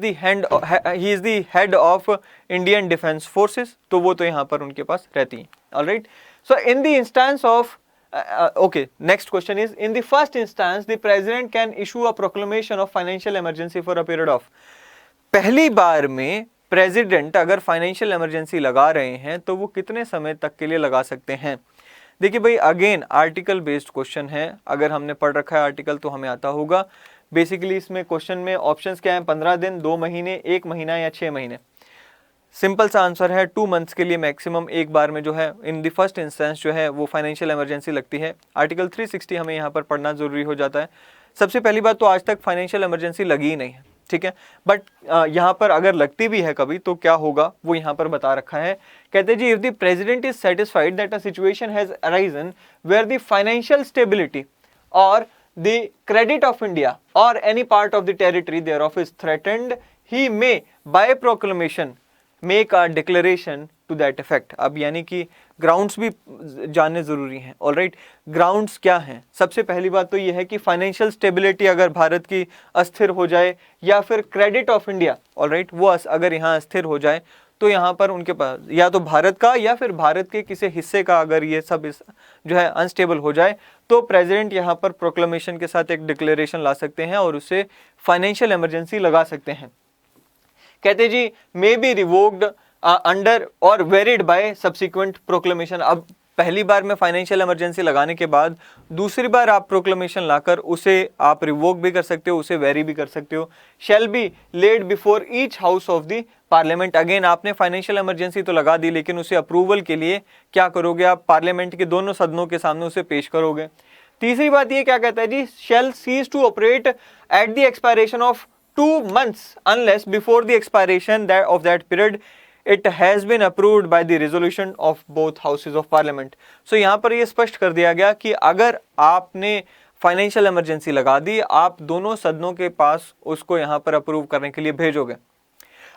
the head of Indian defence forces, तो वो तो यहाँ पर उनके पास रहती हैं। Alright, so in the instance of next question is, in the first instance the president can issue a proclamation of financial emergency for a period of. पहली बार में प्रेसिडेंट अगर फाइनेंशियल इमरजेंसी लगा रहे हैं तो वो कितने समय तक के लिए लगा सकते हैं। देखिए भाई, अगेन आर्टिकल बेस्ड क्वेश्चन है, अगर हमने पढ़ रखा है आर्टिकल तो हमें आता होगा। बेसिकली इसमें क्वेश्चन में ऑप्शंस क्या हैं, 15 दिन, 2 महीने, 1 महीना या 6 महीने। सिंपल सा आंसर है 2 मंथ्स के लिए मैक्सिमम एक बार में जो है इन द फर्स्ट इंस्टेंस जो है वो फाइनेंशियल इमरजेंसी लगती है। आर्टिकल 360 हमें यहाँ पर पढ़ना जरूरी हो जाता है। सबसे पहली बात तो आज तक फाइनेंशियल इमरजेंसी लगी ही नहीं है, ठीक है, बट यहाँ पर अगर लगती भी है कभी तो क्या होगा वो यहाँ पर बता रखा है। कहते जी, if the president is satisfied that a situation has arisen where the financial stability or the credit of India or any part of the territory thereof is threatened, he may by proclamation make a declaration to that effect. अब यानी कि ग्राउंड्स भी जानने जरूरी हैं। ऑलराइट, ग्राउंड्स क्या हैं? सबसे पहली बात तो यह है कि फाइनेंशियल स्टेबिलिटी अगर भारत की अस्थिर हो जाए, या फिर क्रेडिट ऑफ इंडिया, ऑलराइट, वो अगर यहाँ अस्थिर हो जाए तो यहाँ पर उनके पास या तो भारत का या फिर भारत के किसी हिस्से का अगर ये सब जो है अनस्टेबल हो जाए तो प्रेसिडेंट यहाँ पर प्रोक्लेमेशन के साथ एक डिक्लेरेशन ला सकते हैं और उससे फाइनेंशियल इमरजेंसी लगा सकते हैं। कहते जी, मे बी रिवोक्ड अंडर और वेरिड बाय सब्सिक्वेंट प्रोक्लेमेशन। अब पहली बार में फाइनेंशियल इमरजेंसी लगाने के बाद दूसरी बार आप प्रोक्लेमेशन लाकर उसे आप रिवोक भी कर सकते हो, उसे वेरी भी कर सकते हो। Shall be laid before each house of the parliament. Again आपने फाइनेंशियल इमरजेंसी तो लगा दी, लेकिन उसे अप्रूवल के लिए क्या करोगे, आप पार्लियामेंट के दोनों सदनों के सामने उसे पेश करोगे। तीसरी बात ये क्या कहता है जी, shall cease to operate at the expiration of 2 months unless before the expiration of that period it has been approved by the resolution of both houses of parliament। so यहाँ पर ये स्पष्ट कर दिया गया कि अगर आपने फाइनेंशियल इमरजेंसी लगा दी, आप दोनों सदनों के पास उसको यहाँ पर अप्रूव करने के लिए भेजोगे।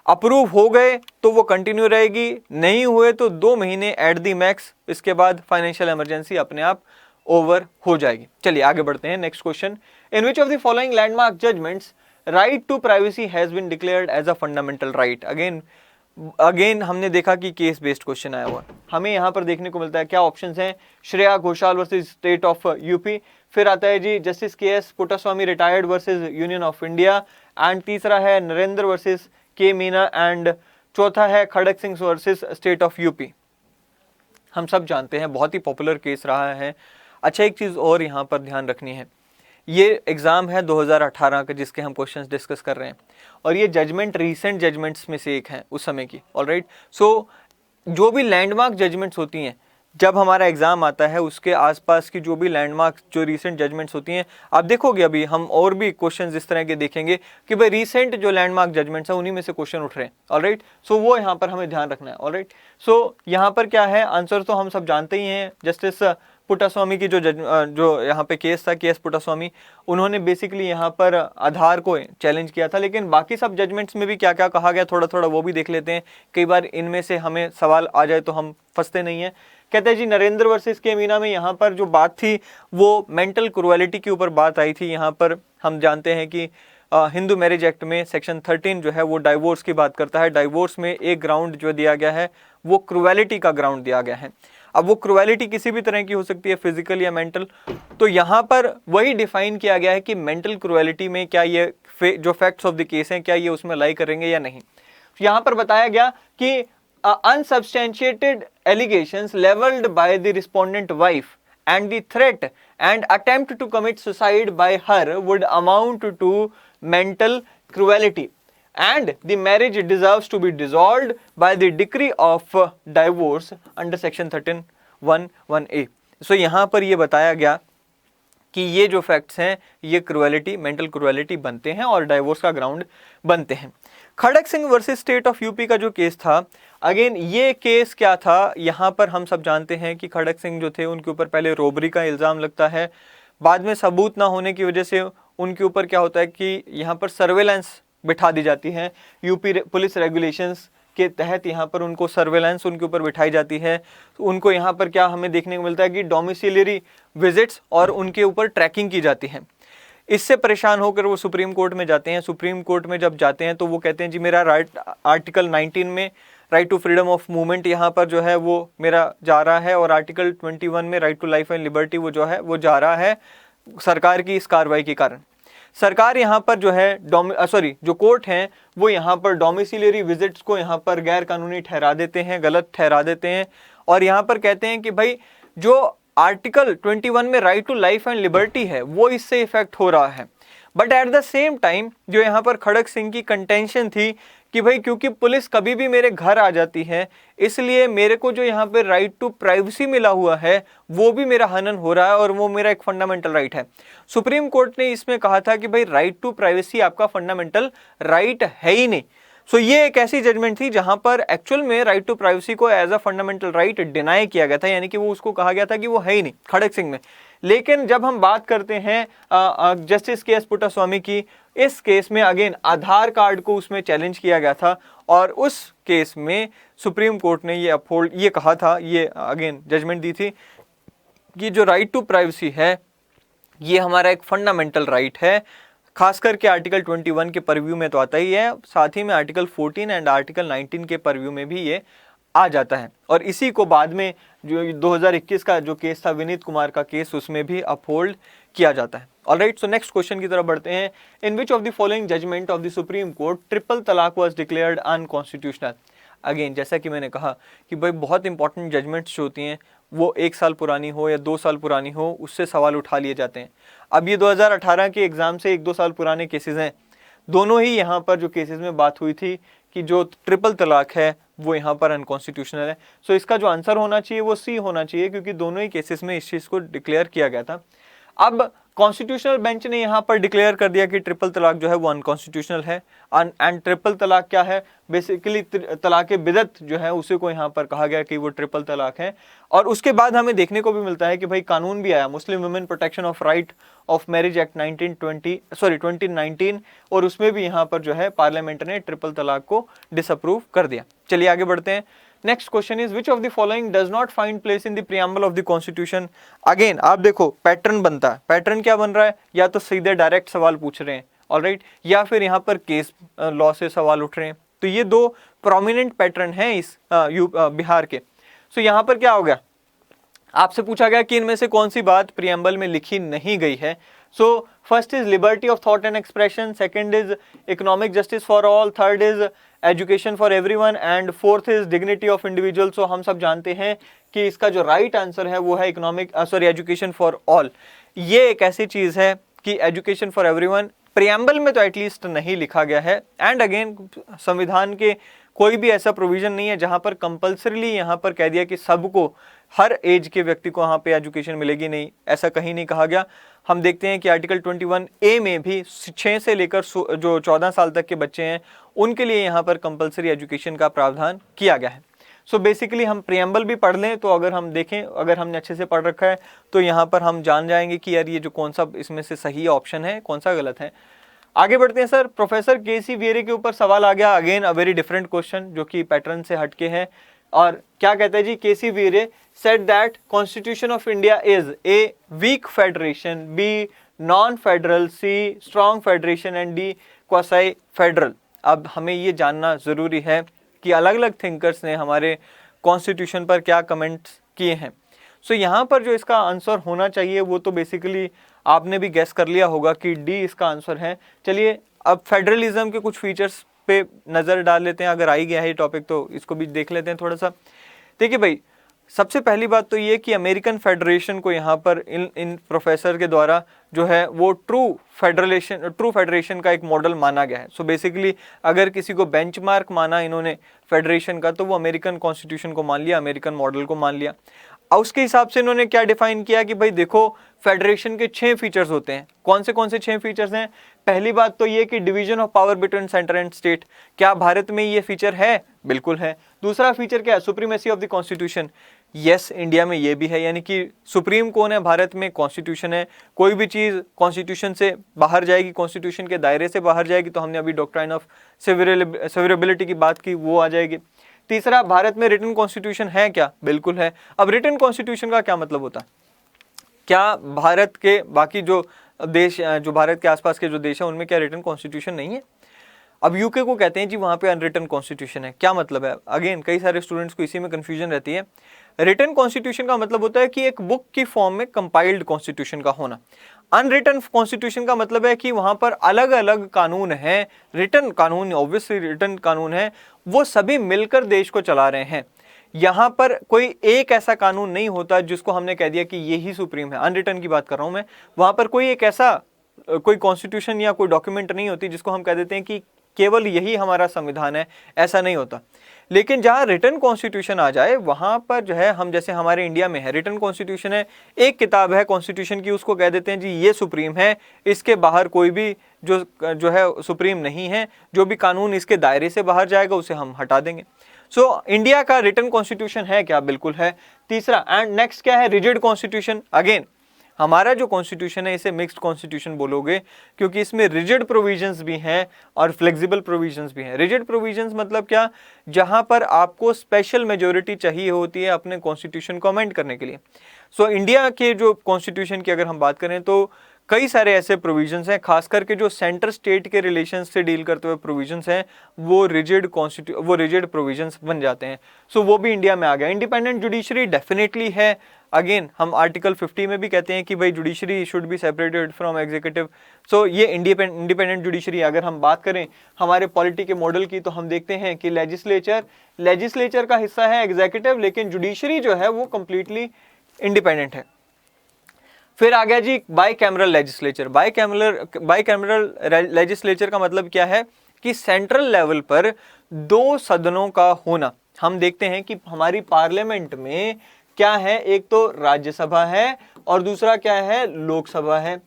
अप्रूव हो गए तो वो कंटिन्यू रहेगी, नहीं हुए तो 2 महीने एट दी मैक्स, इसके बाद फाइनेंशियल इमरजेंसी अपने आप ओवर हो जाएगी। चलिए आगे बढ़ते हैं। Next question, in which of the following landmark judgments right to privacy has been declared as a fundamental right. Again हमने देखा कि केस बेस्ड क्वेश्चन आया हुआ, हमें यहाँ पर देखने को मिलता है क्या ऑप्शंस हैं, Shreya Ghoshal versus state of UP, फिर आता है जी justice K S. Puttaswamy retired versus union of India, and तीसरा है Narendra versus K Meena, and चौथा है Kharak Singh versus state of UP. हम सब जानते हैं बहुत ही पॉपुलर केस रहा है। अच्छा, एक चीज और यहाँ पर ध्यान रखनी है, ये एग्जाम है 2018 का जिसके हम क्वेश्चंस डिस्कस कर रहे हैं, और ये जजमेंट रीसेंट जजमेंट्स में से एक है उस समय की। ऑलराइट, सो जो भी लैंडमार्क जजमेंट्स होती हैं, जब हमारा एग्जाम आता है उसके आसपास की जो भी लैंडमार्क जो रीसेंट जजमेंट्स होती हैं, आप देखोगे अभी हम और भी क्वेश्चंस इस तरह के देखेंगे कि भाई रीसेंट जो लैंडमार्क जजमेंट्स हैं उन्हीं में से क्वेश्चन उठ रहे हैं। ऑलराइट, सो वो यहाँ पर हमें ध्यान रखना है। ऑलराइट, सो यहाँ पर क्या है, आंसर तो हम सब जानते ही हैं। जस्टिस पुट्टास्वामी की जो यहाँ पे केस था, के.एस. पुट्टास्वामी, उन्होंने बेसिकली यहाँ पर आधार को चैलेंज किया था, लेकिन बाकी सब जजमेंट्स में भी क्या क्या कहा गया थोड़ा थोड़ा वो भी देख लेते हैं, कई बार इनमें से हमें सवाल आ जाए तो हम फंसते नहीं हैं। कहते हैं जी नरेंद्र वर्सेस के मीना में यहाँ पर जो बात थी वो मेंटल क्रुएलिटी के ऊपर बात आई थी। यहाँ पर हम जानते हैं कि हिंदू मैरिज एक्ट में सेक्शन 13 जो है वो डाइवोर्स की बात करता है। डाइवोर्स में एक ग्राउंड जो दिया गया है वो क्रुएलिटी का ग्राउंड दिया गया है। अब वो क्रुएलिटी किसी भी तरह की हो सकती है, फिजिकल या मेंटल, तो यहाँ पर वही डिफाइन किया गया है कि मेंटल क्रुएलिटी में क्या ये जो फैक्ट्स ऑफ द केस हैं क्या ये उसमें लाई करेंगे या नहीं। यहाँ पर बताया गया कि unsubstantiated allegations leveled by the respondent wife and the threat and attempt to commit suicide by her would amount to mental cruelty and the marriage deserves to be dissolved by the decree of divorce under section 13(1)(1)(a। सो यहाँ पर ये बताया गया कि ये जो फैक्ट्स हैं ये क्रुएलिटी, मेंटल क्रुएलिटी बनते हैं और डाइवोर्स का ग्राउंड बनते हैं। Kharak Singh versus state of UP का जो केस था, अगेन ये केस क्या था, यहाँ पर हम सब जानते हैं कि खड़क सिंह जो थे उनके ऊपर पहले रोबरी का इल्ज़ाम लगता है, बाद में सबूत ना होने की वजह से उनके ऊपर क्या होता है कि यहाँ पर सर्वेलेंस बिठा दी जाती है। यूपी पुलिस रेगुलेशंस के तहत यहाँ पर उनको सर्वेलेंस उनके ऊपर बिठाई जाती है। तो उनको यहाँ पर क्या हमें देखने को मिलता है कि डोमिसिलरी विजिट्स और उनके ऊपर ट्रैकिंग की जाती है। इससे परेशान होकर वो सुप्रीम कोर्ट में जाते हैं। सुप्रीम कोर्ट में जब जाते हैं तो वो कहते हैं जी मेरा राइट आर्टिकल 19 में right to freedom of movement यहाँ पर जो है वो मेरा जा रहा है और आर्टिकल 21 में right to life and liberty वो जो है वो जा रहा है सरकार की इस कार्रवाई के कारण। सरकार यहाँ पर जो है जो कोर्ट हैं वो यहाँ पर डोमिसिलरी विजिट्स को यहाँ पर गैर कानूनी ठहरा देते हैं, गलत ठहरा देते हैं और यहाँ पर कहते हैं कि भाई जो आर्टिकल 21 में right to life and liberty है वो इससे इफेक्ट हो रहा है। But at the same time जो यहाँ पर खड़क सिंह की कंटेंशन थी कि भाई क्योंकि पुलिस कभी भी मेरे घर आ जाती है इसलिए मेरे को जो यहाँ पे राइट टू प्राइवेसी मिला हुआ है वो भी मेरा हनन हो रहा है और वो मेरा एक फंडामेंटल राइट है। सुप्रीम कोर्ट ने इसमें कहा था कि भाई राइट टू प्राइवेसी आपका फंडामेंटल राइट है ही नहीं। सो ये एक ऐसी जजमेंट थी जहां पर एक्चुअल में राइट टू प्राइवेसी को as a fundamental right deny किया गया था, यानी कि वो उसको कहा गया था कि वो है ही नहीं खड़क सिंह में। लेकिन जब हम बात करते हैं जस्टिस के एस पुट्टास्वामी की, इस केस में अगेन आधार कार्ड को उसमें चैलेंज किया गया था और उस केस में सुप्रीम कोर्ट ने ये कहा था, ये अगेन जजमेंट दी थी कि जो राइट टू प्राइवेसी है ये हमारा एक फंडामेंटल राइट है। खास करके आर्टिकल 21 के परव्यू में तो आता ही है, साथ ही में आर्टिकल 14 एंड आर्टिकल 19 के परव्यू में भी ये आ जाता है और इसी को बाद में जो 2021 का जो केस था विनीत कुमार का केस उसमें भी अपहोल्ड किया जाता है। ऑलराइट, सो नेक्स्ट क्वेश्चन की तरफ बढ़ते हैं। In which of the following judgement of the Supreme Court triple talaq was declared unconstitutional. Again जैसा कि मैंने कहा कि भाई बहुत इंपॉर्टेंट जजमेंट्स जो होती हैं वो 1 साल पुरानी हो या 2 साल पुरानी हो उससे सवाल उठा लिए जाते हैं। अब ये 2018 के एग्जाम से 1-2 साल पुराने केसेस हैं। दोनों ही यहाँ पर जो केसेस में बात हुई थी कि जो ट्रिपल तलाक है वो यहाँ पर अनकॉन्स्टिट्यूशनल है। सो इसका जो आंसर होना चाहिए वो सी होना चाहिए क्योंकि दोनों ही केसेस में इस चीज़ को डिक्लेयर किया गया था। अब कॉन्स्टिट्यूशनल बेंच ने यहाँ पर डिक्लेयर कर दिया कि ट्रिपल तलाक जो है वो अनकॉन्स्टिट्यूशनल है। एंड ट्रिपल तलाक क्या है, बेसिकली तलाक बिदत जो है उसी को यहाँ पर कहा गया कि वो ट्रिपल तलाक है। और उसके बाद हमें देखने को भी मिलता है कि भाई कानून भी आया, Muslim women protection of right of marriage act 2019 और उसमें भी यहाँ पर जो है पार्लियामेंट ने ट्रिपल तलाक को डिसअप्रूव कर दिया। चलिए आगे बढ़ते हैं। Next question is which of the following does not find place in the preamble of the constitution. Again आप देखो पैटर्न बनता है, पैटर्न क्या बन रहा है, या तो सीधे डायरेक्ट सवाल पूछ रहे हैं ऑलराइट, या फिर यहाँ पर केस लॉ से सवाल उठ रहे हैं। तो ये 2 प्रोमिनेंट पैटर्न हैं इस बिहार के। सो यहाँ पर क्या हो गया, आपसे पूछा गया कि इनमें से कौन सी बात प्रीएम्बल में लिखी नहीं गई है। So first is liberty of thought and expression, second is economic justice for all, third is education for everyone and fourth is dignity of individual. So हम सब जानते हैं कि इसका जो राइट आंसर है वो है एजुकेशन फॉर ऑल। ये एक ऐसी चीज है कि एजुकेशन फॉर एवरीवन प्रीएम्बल में तो एटलीस्ट नहीं लिखा गया है। एंड अगेन संविधान के कोई भी ऐसा प्रोविजन नहीं है जहां पर कंपल्सरीली यहाँ पर कह दिया कि सबको हर एज के व्यक्ति को यहाँ पे एजुकेशन मिलेगी, नहीं, ऐसा कहीं नहीं कहा गया। हम देखते हैं कि आर्टिकल 21A में भी 6 से लेकर जो 14 साल तक के बच्चे हैं उनके लिए यहाँ पर कंपल्सरी एजुकेशन का प्रावधान किया गया है। सो बेसिकली हम प्रीएम्बल भी पढ़ लें तो अगर हम देखें, अगर हमने अच्छे से पढ़ रखा है तो यहाँ पर हम जान जाएंगे कि यार ये जो कौन सा इसमें से सही ऑप्शन है, कौन सा गलत है। आगे बढ़ते हैं सर। प्रोफेसर केसी वीरे के ऊपर सवाल आ गया, again a very different question जो कि पैटर्न से हटके है। और क्या कहता है जी, K C Wheare said that constitution of India is A weak federation, B non federal, C strong federation and D quasi federal. अब हमें ये जानना जरूरी है कि अलग अलग थिंकर्स ने हमारे कॉन्स्टिट्यूशन पर क्या कमेंट्स किए हैं। सो यहाँ पर जो इसका आंसर होना चाहिए वो तो बेसिकली आपने भी गैस कर लिया होगा कि डी इसका आंसर है। चलिए अब फेडरलिज्म के कुछ फीचर्स पे नज़र डाल लेते हैं, अगर आ ही गया है ये टॉपिक तो इसको भी देख लेते हैं थोड़ा सा। देखिए भाई, सबसे पहली बात तो ये कि अमेरिकन फेडरेशन को यहाँ पर इन प्रोफेसर के द्वारा जो है वो ट्रू फेडरेशन का एक मॉडल माना गया है। सो बेसिकली अगर किसी को बेंचमार्क माना इन्होंने फेडरेशन का, तो वो अमेरिकन कॉन्स्टिट्यूशन को मान लिया, अमेरिकन मॉडल को मान लिया। और उसके हिसाब से इन्होंने क्या डिफाइन किया कि भाई देखो, फेडरेशन के 6 फीचर्स होते हैं। कौन से 6 फीचर्स हैं? पहली बात तो ये कि division of power between centre and state. क्या भारत में ये फीचर है? बिल्कुल है। दूसरा फीचर क्या है? Supremacy of the constitution. Yes, India में ये भी है, यानी कि सुप्रीम कौन है भारत में? कॉन्स्टिट्यूशन है। कोई भी चीज कॉन्स्टिट्यूशन से बाहर जाएगी, कॉन्स्टिट्यूशन के दायरे से बाहर जाएगी, तो हमने अभी डॉक्ट्राइन ऑफ सेवरेबिलिटी की बात की, वो आ जाएगी। तीसरा, भारत में रिटन कॉन्स्टिट्यूशन है क्या? बिल्कुल है। अब रिटन कॉन्स्टिट्यूशन का क्या मतलब होता है? क्या भारत के बाकी जो देश, जो भारत के आसपास के जो देश है, उनमें क्या रिटन कॉन्स्टिट्यूशन नहीं है? अब यूके को कहते हैं जी वहां पे अनरिटन कॉन्स्टिट्यूशन है। क्या मतलब है? अगेन कई सारे स्टूडेंट्स को इसी में कंफ्यूजन रहती है। रिटन कॉन्स्टिट्यूशन का मतलब होता है कि एक बुक की फॉर्म में कंपाइल्ड कॉन्स्टिट्यूशन का होना। अनरिटन कॉन्स्टिट्यूशन का मतलब है कि वहां पर अलग अलग कानून हैं, रिटन कानून, ऑब्वियसली रिटन कानून है, वो सभी मिलकर देश को चला रहे हैं। यहां पर कोई एक ऐसा कानून नहीं होता जिसको हमने कह दिया कि यही सुप्रीम है। अनरिटन की बात कर रहा हूं मैं। वहां पर कोई एक ऐसा कोई कॉन्स्टिट्यूशन या कोई डॉक्यूमेंट नहीं होती जिसको हम कह देते हैं कि केवल यही हमारा संविधान है, ऐसा नहीं होता। लेकिन जहां रिटन कॉन्स्टिट्यूशन आ जाए, वहां पर जो है हम, जैसे हमारे इंडिया में है रिटन कॉन्स्टिट्यूशन है, एक किताब है कॉन्स्टिट्यूशन की, उसको कह देते हैं जी ये सुप्रीम है, इसके बाहर कोई भी जो है सुप्रीम नहीं है, जो भी कानून इसके दायरे से बाहर जाएगा उसे हम हटा देंगे। सो इंडिया का रिटन कॉन्स्टिट्यूशन है क्या? बिल्कुल है। तीसरा एंड नेक्स्ट क्या है? Rigid constitution. अगेन हमारा जो कॉन्स्टिट्यूशन है इसे मिक्स्ड कॉन्स्टिट्यूशन बोलोगे, क्योंकि इसमें रिजिड प्रोविजंस भी हैं और फ्लेक्सिबल प्रोविजंस भी हैं। रिजिड प्रोविजंस मतलब क्या? जहां पर आपको स्पेशल मेजोरिटी चाहिए होती है अपने कॉन्स्टिट्यूशन को अमेंड करने के लिए। सो इंडिया के जो कॉन्स्टिट्यूशन की अगर हम बात करें तो कई सारे ऐसे प्रोविजंस हैं, खास करके जो सेंटर स्टेट के रिलेशंस से डील करते हुए प्रोविजंस हैं, वो रिजिड प्रोविजंस बन जाते हैं। सो वो भी इंडिया में आ गया। इंडिपेंडेंट जुडिशरी डेफिनेटली है। अगेन हम आर्टिकल 50 में भी कहते हैं कि भाई judiciary should be separated from executive. So ये इंडिपेंडेंट जुडिशरी। अगर हम बात करें हमारे पॉलिटी के मॉडल की, तो हम देखते हैं कि लेजिस्लेचर का हिस्सा है एग्जीक्यूटिव, लेकिन जुडिशरी जो है वो कंप्लीटली इंडिपेंडेंट है। फिर आ गया जी bicameral legislature. Bicameral legislature का मतलब क्या है? कि सेंट्रल लेवल पर 2 सदनों का होना। हम देखते हैं कि हमारी पार्लियामेंट में क्या है, एक तो राज्यसभा है और दूसरा क्या है, लोकसभा है।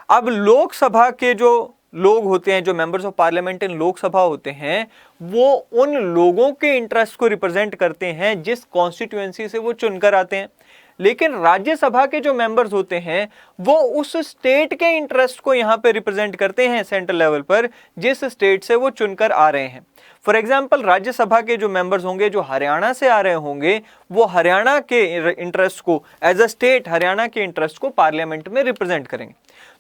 अब लोकसभा के जो लोग होते हैं, जो members of parliament in Lok Sabha होते हैं, वो उन लोगों के इंटरेस्ट को रिप्रेजेंट करते हैं जिस कॉन्स्टिट्यूएंसी से वो चुनकर आते हैं। लेकिन राज्यसभा के जो मेंबर्स होते हैं वो उस स्टेट के इंटरेस्ट को यहां पे रिप्रेजेंट करते हैं सेंट्रल लेवल पर, जिस स्टेट से वो चुनकर आ रहे हैं। फॉर एग्जाम्पल, राज्यसभा के जो मेंबर्स होंगे जो हरियाणा से आ रहे होंगे, वो हरियाणा के इंटरेस्ट को, एज अ स्टेट हरियाणा के इंटरेस्ट को पार्लियामेंट में रिप्रेजेंट करेंगे।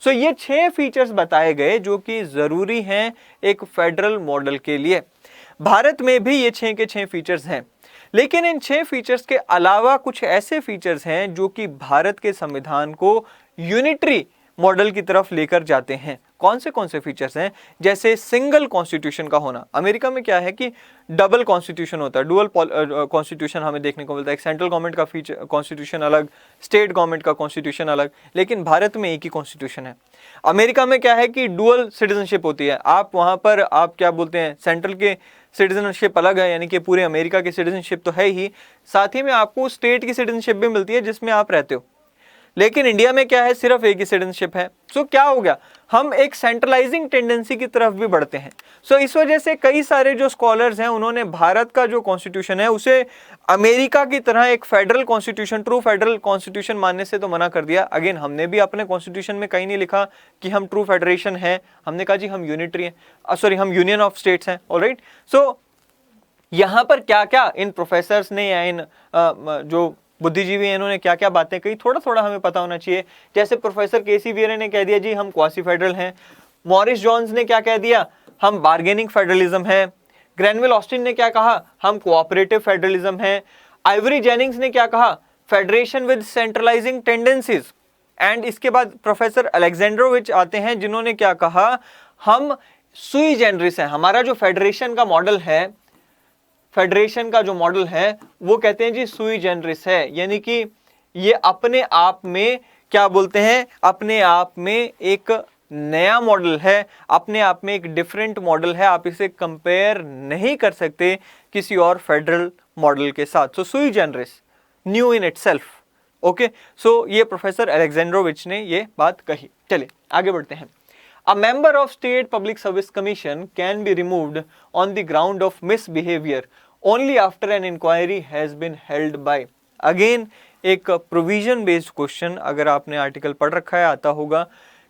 सो ये 6 फीचर्स बताए गए जो कि जरूरी हैं एक फेडरल मॉडल के लिए। भारत में भी ये 6 के 6 फीचर्स हैं, लेकिन इन 6 फीचर्स के अलावा कुछ ऐसे फीचर्स हैं जो कि भारत के संविधान को यूनिटरी मॉडल की तरफ लेकर जाते हैं। कौन से फीचर्स हैं? जैसे सिंगल कॉन्स्टिट्यूशन का होना। अमेरिका में क्या है कि डबल कॉन्स्टिट्यूशन होता है, डुअल कॉन्स्टिट्यूशन हमें देखने को मिलता है। एक सेंट्रल गवर्नमेंट का कॉन्स्टिट्यूशन अलग, स्टेट गवर्नमेंट का कॉन्स्टिट्यूशन अलग, लेकिन भारत में एक ही कॉन्स्टिट्यूशन है। अमेरिका में क्या है कि डुअल सिटीजनशिप होती है। आप वहां पर आप क्या बोलते हैं, सेंट्रल के सिटीजनशिप अलग है, यानी कि पूरे अमेरिका की सिटीजनशिप तो है ही, साथ ही में आपको स्टेट की सिटीजनशिप भी मिलती है जिसमें आप रहते हो। लेकिन इंडिया में क्या है, सिर्फ एक ही सिटीजनशिप है। सो क्या हो गया, हम एक सेंट्रलाइजिंग टेंडेंसी की तरफ भी बढ़ते हैं। सो इस वजह से कई सारे जो स्कॉलर्स हैं उन्होंने भारत का जो कॉन्स्टिट्यूशन है उसे अमेरिका की तरह एक federal constitution, true federal constitution मानने से तो मना कर दिया। अगेन हमने भी अपने कॉन्स्टिट्यूशन में कहीं नहीं लिखा कि हम ट्रू फेडरेशन है, हमने कहा जी हम यूनिटरी हैं, सॉरी हम यूनियन ऑफ स्टेट्स हैं। ऑलराइट, सो यहां पर क्या क्या इन प्रोफेसर्स ने या इन जो बुद्धिजीवी हैं इन्होंने क्या क्या बातें कही, थोड़ा थोड़ा हमें पता होना चाहिए। जैसे प्रोफेसर केसी वीरे ने कह दिया जी हम क्वासी फेडरल हैं। मॉरिस जॉन्स ने क्या कह दिया, हम बार्गेनिंग फेडरलिज्म है। ग्रैनविल ऑस्टिन ने क्या कहा, हम कोऑपरेटिव फेडरलिज्म है। आइवरी जेनिंग्स ने क्या कहा, federation with centralising tendencies. And इसके बाद प्रोफेसर अलेक्जेंड्रोविच आते हैं जिन्होंने क्या कहा, हम सुई जेनरिस हैं, हमारा जो फेडरेशन का मॉडल है, फेडरेशन का जो मॉडल है वो कहते हैं जी सुई जेनरिस है, यानी कि ये अपने आप में क्या बोलते हैं, अपने आप में एक नया मॉडल है, अपने आप में एक डिफरेंट मॉडल है, आप इसे कंपेयर नहीं कर सकते किसी और फेडरल मॉडल के साथ। So sui generis, new in itself. Okay, so ये प्रोफेसर अलेक्जेंड्रोविच ने ये बात कही। चलिए आगे बढ़ते हैं। A member of State Public Service Commission can be removed on the ground of misbehavior only after an inquiry has been held by। Again एक प्रोविजन बेस्ड क्वेश्चन, अगर आपने आर्टिकल पढ़ रखा है आता होगा।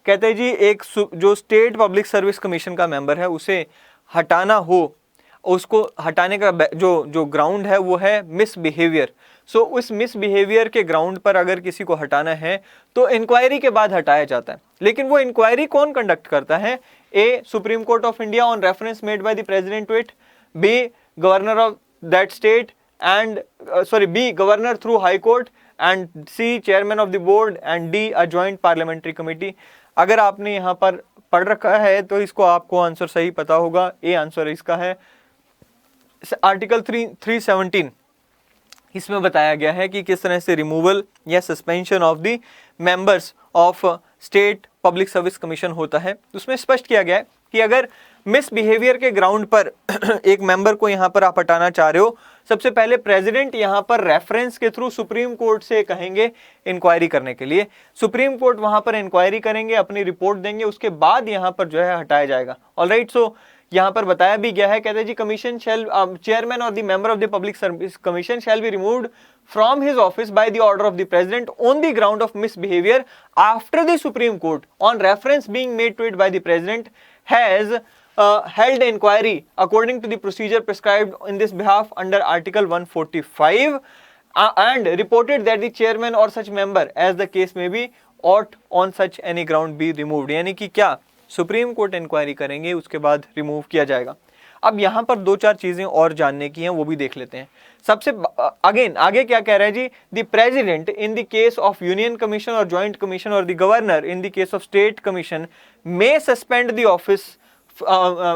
कहते हैं जी एक जो स्टेट पब्लिक सर्विस कमीशन का मेंबर है उसे हटाना हो, उसको हटाने का जो ग्राउंड है वो है मिसबिहेवियर। सो उस मिसबिहेवियर के ग्राउंड पर अगर किसी को हटाना है तो इंक्वायरी के बाद हटाया जाता है। लेकिन वो इंक्वायरी कौन कंडक्ट करता है? A, Supreme Court of India on reference made by the president to it, B, governor of that state and B, governor through High Court, and C, chairman of the board, and D, a joint parliamentary committee. अगर आपने यहाँ पर पढ़ रखा है तो इसको आपको आंसर सही पता होगा। ए आंसर इसका है। आर्टिकल 317 इसमें बताया गया है कि किस तरह से रिमूवल या suspension of the members of state public service commission होता है। उसमें स्पष्ट किया गया है कि अगर मिसबिहेवियर के ग्राउंड पर एक मेंबर को यहां पर आप हटाना चाह रहे हो, सबसे पहले प्रेसिडेंट यहां पर रेफरेंस के थ्रू सुप्रीम कोर्ट से कहेंगे इंक्वायरी करने के लिए। सुप्रीम कोर्ट वहां पर इंक्वायरी करेंगे, अपनी रिपोर्ट देंगे, उसके बाद यहां पर जो है हटाया जाएगा। ऑलराइट, सो यहां पर बताया भी गया है, कहते हैं जी कमीशन शैल चेयरमैन और the member of the public service commission shall be removed from his office by the order of the president on the ground of misbehavior after the Supreme Court on reference being made to it by the president has held inquiry according to the procedure prescribed in this behalf under article 145 and reported that the chairman or such member as the case may be ought on such any ground be removed। यानी कि क्या सुप्रीम कोर्ट इंक्वायरी करेंगे, उसके बाद रिमूव किया जाएगा। अब यहां पर दो चार चीजें और जानने की हैं, वो भी देख लेते हैं। सबसे आगे क्या कह रहा है जी, the president in the case of union commission or joint commission और the governor in the case of state commission may suspend the office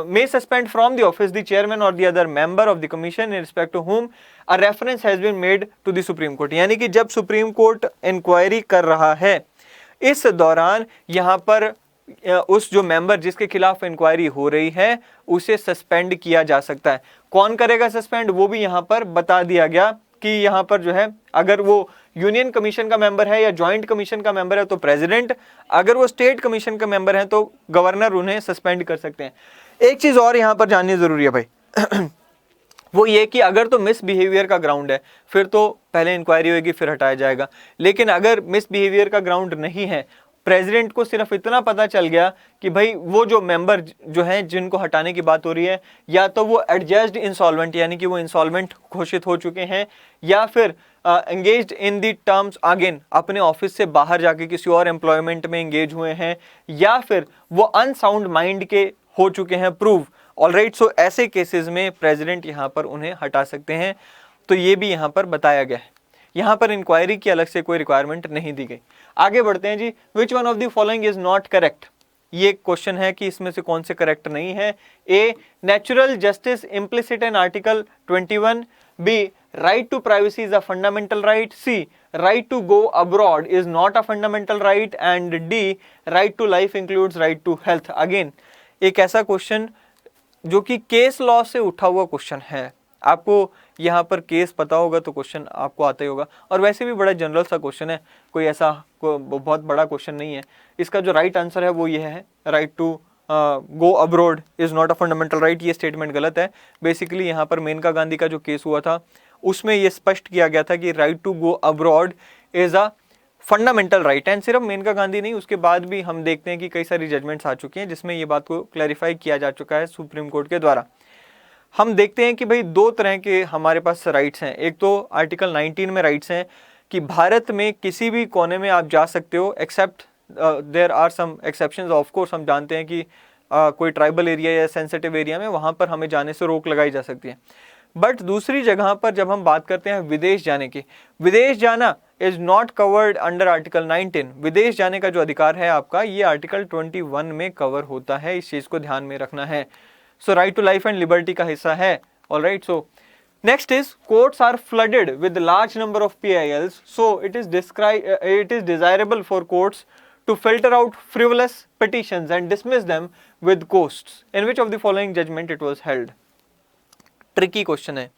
may suspend from the office the chairman or the other member of the commission in respect to whom a reference has been made to the Supreme Court। यानी कि जब सुप्रीम कोर्ट इंक्वायरी कर रहा है, इस दौरान यहां पर उस जो मेंबर जिसके खिलाफ इंक्वायरी हो रही है उसे सस्पेंड किया जा सकता है। कौन करेगा सस्पेंड, वो भी यहां पर बता दिया गया कि यहां पर जो है अगर वो यूनियन कमीशन का मेंबर है या जॉइंट कमीशन का मेंबर है तो प्रेसिडेंट, अगर वो स्टेट कमीशन का मेंबर है तो गवर्नर उन्हें सस्पेंड कर सकते हैं। एक चीज और यहां पर जाननी जरूरी है भाई वो ये कि अगर तो मिसबिहेवियर का ग्राउंड है फिर तो पहले इंक्वायरी होगी फिर हटाया जाएगा। लेकिन अगर मिसबिहेवियर का ग्राउंड नहीं है, प्रेसिडेंट को सिर्फ इतना पता चल गया कि भाई वो जो मेंबर जो हैं जिनको हटाने की बात हो रही है या तो वो एडजस्ड इंसॉल्वेंट यानी कि वो इंसॉल्वेंट घोषित हो चुके हैं या फिर engaged in the terms again अपने ऑफिस से बाहर जाके किसी और एम्प्लॉयमेंट में एंगेज हुए हैं या फिर वो अनसाउंड माइंड के हो चुके हैं प्रूव। ऑलराइट, सो ऐसे केसेस में प्रेसिडेंट यहाँ पर उन्हें हटा सकते हैं। तो ये भी यहाँ पर बताया गया है। यहाँ पर इंक्वायरी की अलग से कोई रिक्वायरमेंट नहीं दी गई। आगे बढ़ते हैं जी। Which one of the following is not correct, ये क्वेश्चन है कि इसमें से कौन से करेक्ट नहीं है। A, natural justice implicit in article 21। B, right to privacy is a fundamental right. C, right to go abroad is not a fundamental right. And D, right to life includes right to health. Again एक ऐसा क्वेश्चन जो कि केस लॉ से उठा हुआ क्वेश्चन है। आपको यहाँ पर केस पता होगा तो क्वेश्चन आपको आता ही होगा, और वैसे भी बड़ा जनरल सा क्वेश्चन है, कोई ऐसा बहुत बड़ा क्वेश्चन नहीं है। इसका जो राइट आंसर है वो ये है, right to go abroad is not a fundamental right. ये स्टेटमेंट गलत है। बेसिकली यहाँ पर मेनका गांधी का जो केस हुआ था उसमें ये स्पष्ट किया गया था कि right to go abroad is a fundamental right. And सिर्फ मेनका गांधी नहीं, उसके बाद भी हम देखते हैं कि कई सारी जजमेंट्स आ चुकी हैं जिसमें ये बात को क्लैरिफाई किया जा चुका है सुप्रीम कोर्ट के द्वारा। हम देखते हैं कि भाई दो तरह के हमारे पास राइट्स हैं। एक तो आर्टिकल 19 में राइट्स हैं कि भारत में किसी भी कोने में आप जा सकते हो, except there are some exceptions of course. हम जानते हैं कि कोई ट्राइबल एरिया या सेंसिटिव एरिया में वहाँ पर हमें जाने से रोक लगाई जा सकती है। बट दूसरी जगह पर जब हम बात करते हैं विदेश जाने की, विदेश जाना is not covered under article 19। विदेश जाने का जो अधिकार है आपका, ये आर्टिकल 21 में कवर होता है। इस चीज़ को ध्यान में रखना है। So right to life and liberty का हिस्सा है। Alright, so Next is courts are flooded with large number of PILs, so it is desirable for courts to filter out frivolous petitions and dismiss them with costs. In which of the following judgment it was held? Tricky question है,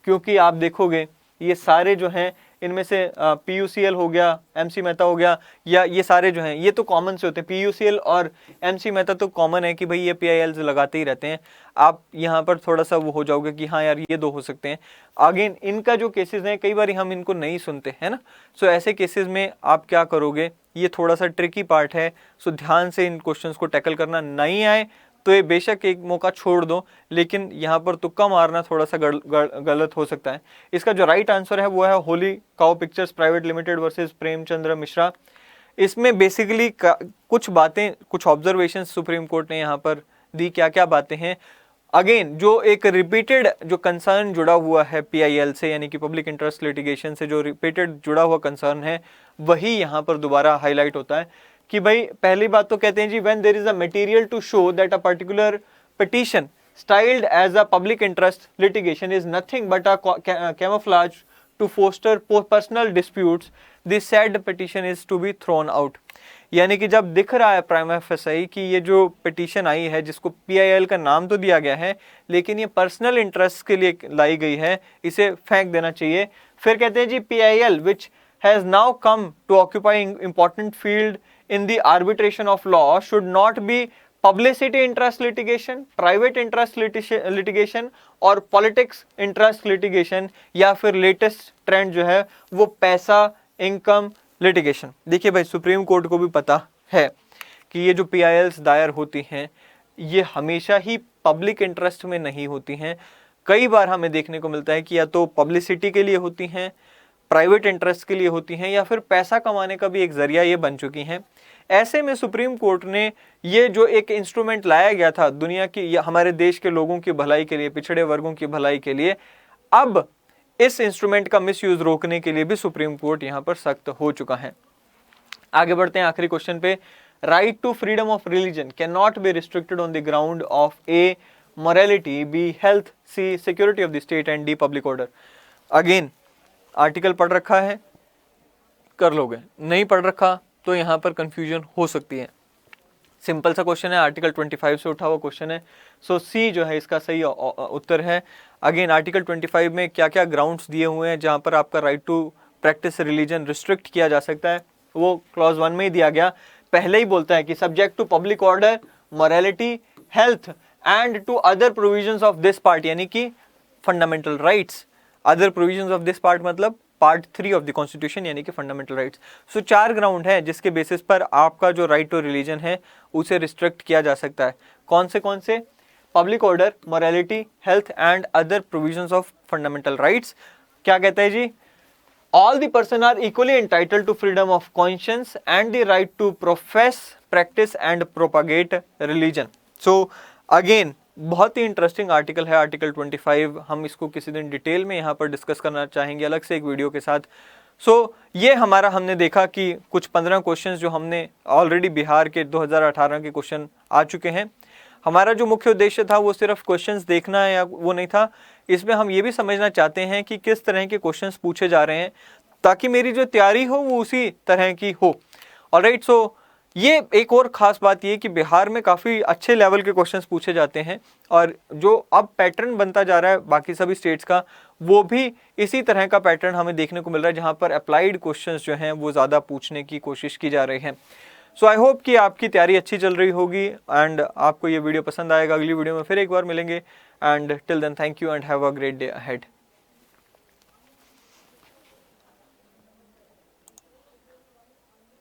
क्योंकि आप देखोगे ये सारे जो हैं इनमें से PUCL हो गया, MC मेहता हो गया, या ये सारे जो हैं ये तो कॉमन से होते हैं। PUCL और MC मेहता तो कॉमन है कि भाई ये PILs लगाते ही रहते हैं। आप यहाँ पर थोड़ा सा वो हो जाओगे कि हाँ यार ये दो हो सकते हैं। अगेन इनका जो केसेस हैं कई बार हम इनको नहीं सुनते है ना, सो ऐसे केसेस में आप क्या करोगे, ये थोड़ा सा ट्रिकी पार्ट है। सो ध्यान से इन क्वेश्चंस को टैकल करना, नहीं आए तो ये बेशक एक मौका छोड़ दो, लेकिन यहाँ पर तुक्का मारना थोड़ा सा गलत हो सकता है। इसका जो राइट आंसर है वो है Holi cow pictures private limited versus Premchandra Mishra. इसमें बेसिकली कुछ बातें, कुछ ऑब्जर्वेशन सुप्रीम कोर्ट ने यहाँ पर दी। क्या क्या बातें हैं? अगेन जो एक रिपीटेड जो कंसर्न जुड़ा हुआ है PIL से, यानी कि पब्लिक इंटरेस्ट लिटिगेशन से जो रिपीटेड जुड़ा हुआ कंसर्न है, वही यहाँ पर दोबारा हाईलाइट होता है कि भाई पहली बात तो कहते हैं जी, when there is a material to show that a particular petition styled as a public interest litigation is nothing but a camouflage to foster personal disputes, this said petition is to be thrown out. यानी कि जब दिख रहा है प्राइमा फेसाई कि ये जो पिटीशन आई है जिसको PIL का नाम तो दिया गया है लेकिन ये पर्सनल इंटरेस्ट के लिए लाई गई है, इसे फेंक देना चाहिए। फिर कहते हैं जी PIL which has now come to occupy important field in the arbitration of law should not be publicity interest litigation, private interest litigation और politics interest litigation, या फिर लेटेस्ट ट्रेंड जो है वो पैसा इनकम लिटिगेशन। देखिए भाई सुप्रीम कोर्ट को भी पता है कि ये जो PILs दायर होती हैं ये हमेशा ही पब्लिक इंटरेस्ट में नहीं होती हैं। कई बार हमें देखने को मिलता है कि या तो पब्लिसिटी के लिए होती हैं, प्राइवेट इंटरेस्ट के लिए होती हैं, या फिर पैसा कमाने का भी एक जरिया ये बन चुकी हैं। ऐसे में सुप्रीम कोर्ट ने ये जो एक इंस्ट्रूमेंट लाया गया था दुनिया की या हमारे देश के लोगों की भलाई के लिए, पिछड़े वर्गों की भलाई के लिए, अब इस इंस्ट्रूमेंट का मिसयूज रोकने के लिए भी सुप्रीम कोर्ट यहां पर सख्त हो चुका है। आगे बढ़ते हैं आखिरी क्वेश्चन पे। Right to freedom of religion can not be restricted on the ground of A morality, B health, C security of the state and D public order. Again article पढ़ रखा है कर लोगे, नहीं पढ़ रखा तो यहाँ पर कंफ्यूजन हो सकती है। सिंपल सा क्वेश्चन है, आर्टिकल 25 से उठा हुआ क्वेश्चन है। सो C जो है इसका सही उत्तर है। अगेन आर्टिकल 25 में क्या क्या ग्राउंड्स दिए हुए हैं जहाँ पर आपका right to practice religion restrict किया जा सकता है, वो क्लॉज 1 में ही दिया गया। पहले ही बोलता है कि subject to public order, morality, health and to other provisions of this part, यानी कि fundamental rights. Other provisions of this part मतलब पार्ट 3 ऑफ द कॉन्स्टिट्यूशन, यानी कि फंडामेंटल राइट्स। सो 4 ग्राउंड है जिसके बेसिस पर आपका जो राइट टू रिलीजन है उसे रिस्ट्रिक्ट किया जा सकता है। कौन से? Public order, morality, health and other provisions of fundamental rights. क्या कहता है जी? All the person are equally entitled to freedom of conscience and the right to profess, practice and propagate religion. So again बहुत ही इंटरेस्टिंग आर्टिकल है आर्टिकल 25। हम इसको किसी दिन डिटेल में यहाँ पर डिस्कस करना चाहेंगे अलग से एक वीडियो के साथ। सो ये हमने देखा कि कुछ 15 क्वेश्चंस जो हमने ऑलरेडी बिहार के 2018 के क्वेश्चन आ चुके हैं। हमारा जो मुख्य उद्देश्य था वो सिर्फ क्वेश्चंस देखना है या वो नहीं था, इसमें हम ये भी समझना चाहते हैं कि किस तरह के क्वेश्चंस पूछे जा रहे हैं ताकि मेरी जो तैयारी हो वो उसी तरह की हो। ऑलराइट, सो ये एक और ख़ास बात ये कि बिहार में काफ़ी अच्छे लेवल के क्वेश्चंस पूछे जाते हैं और जो अब पैटर्न बनता जा रहा है बाकी सभी स्टेट्स का, वो भी इसी तरह का पैटर्न हमें देखने को मिल रहा है जहाँ पर अप्लाइड क्वेश्चंस जो हैं वो ज़्यादा पूछने की कोशिश की जा रही है। सो आई होप कि आपकी तैयारी अच्छी चल रही होगी एंड आपको ये वीडियो पसंद आएगा। अगली वीडियो में फिर एक बार मिलेंगे and till then thank you and have a great day ahead.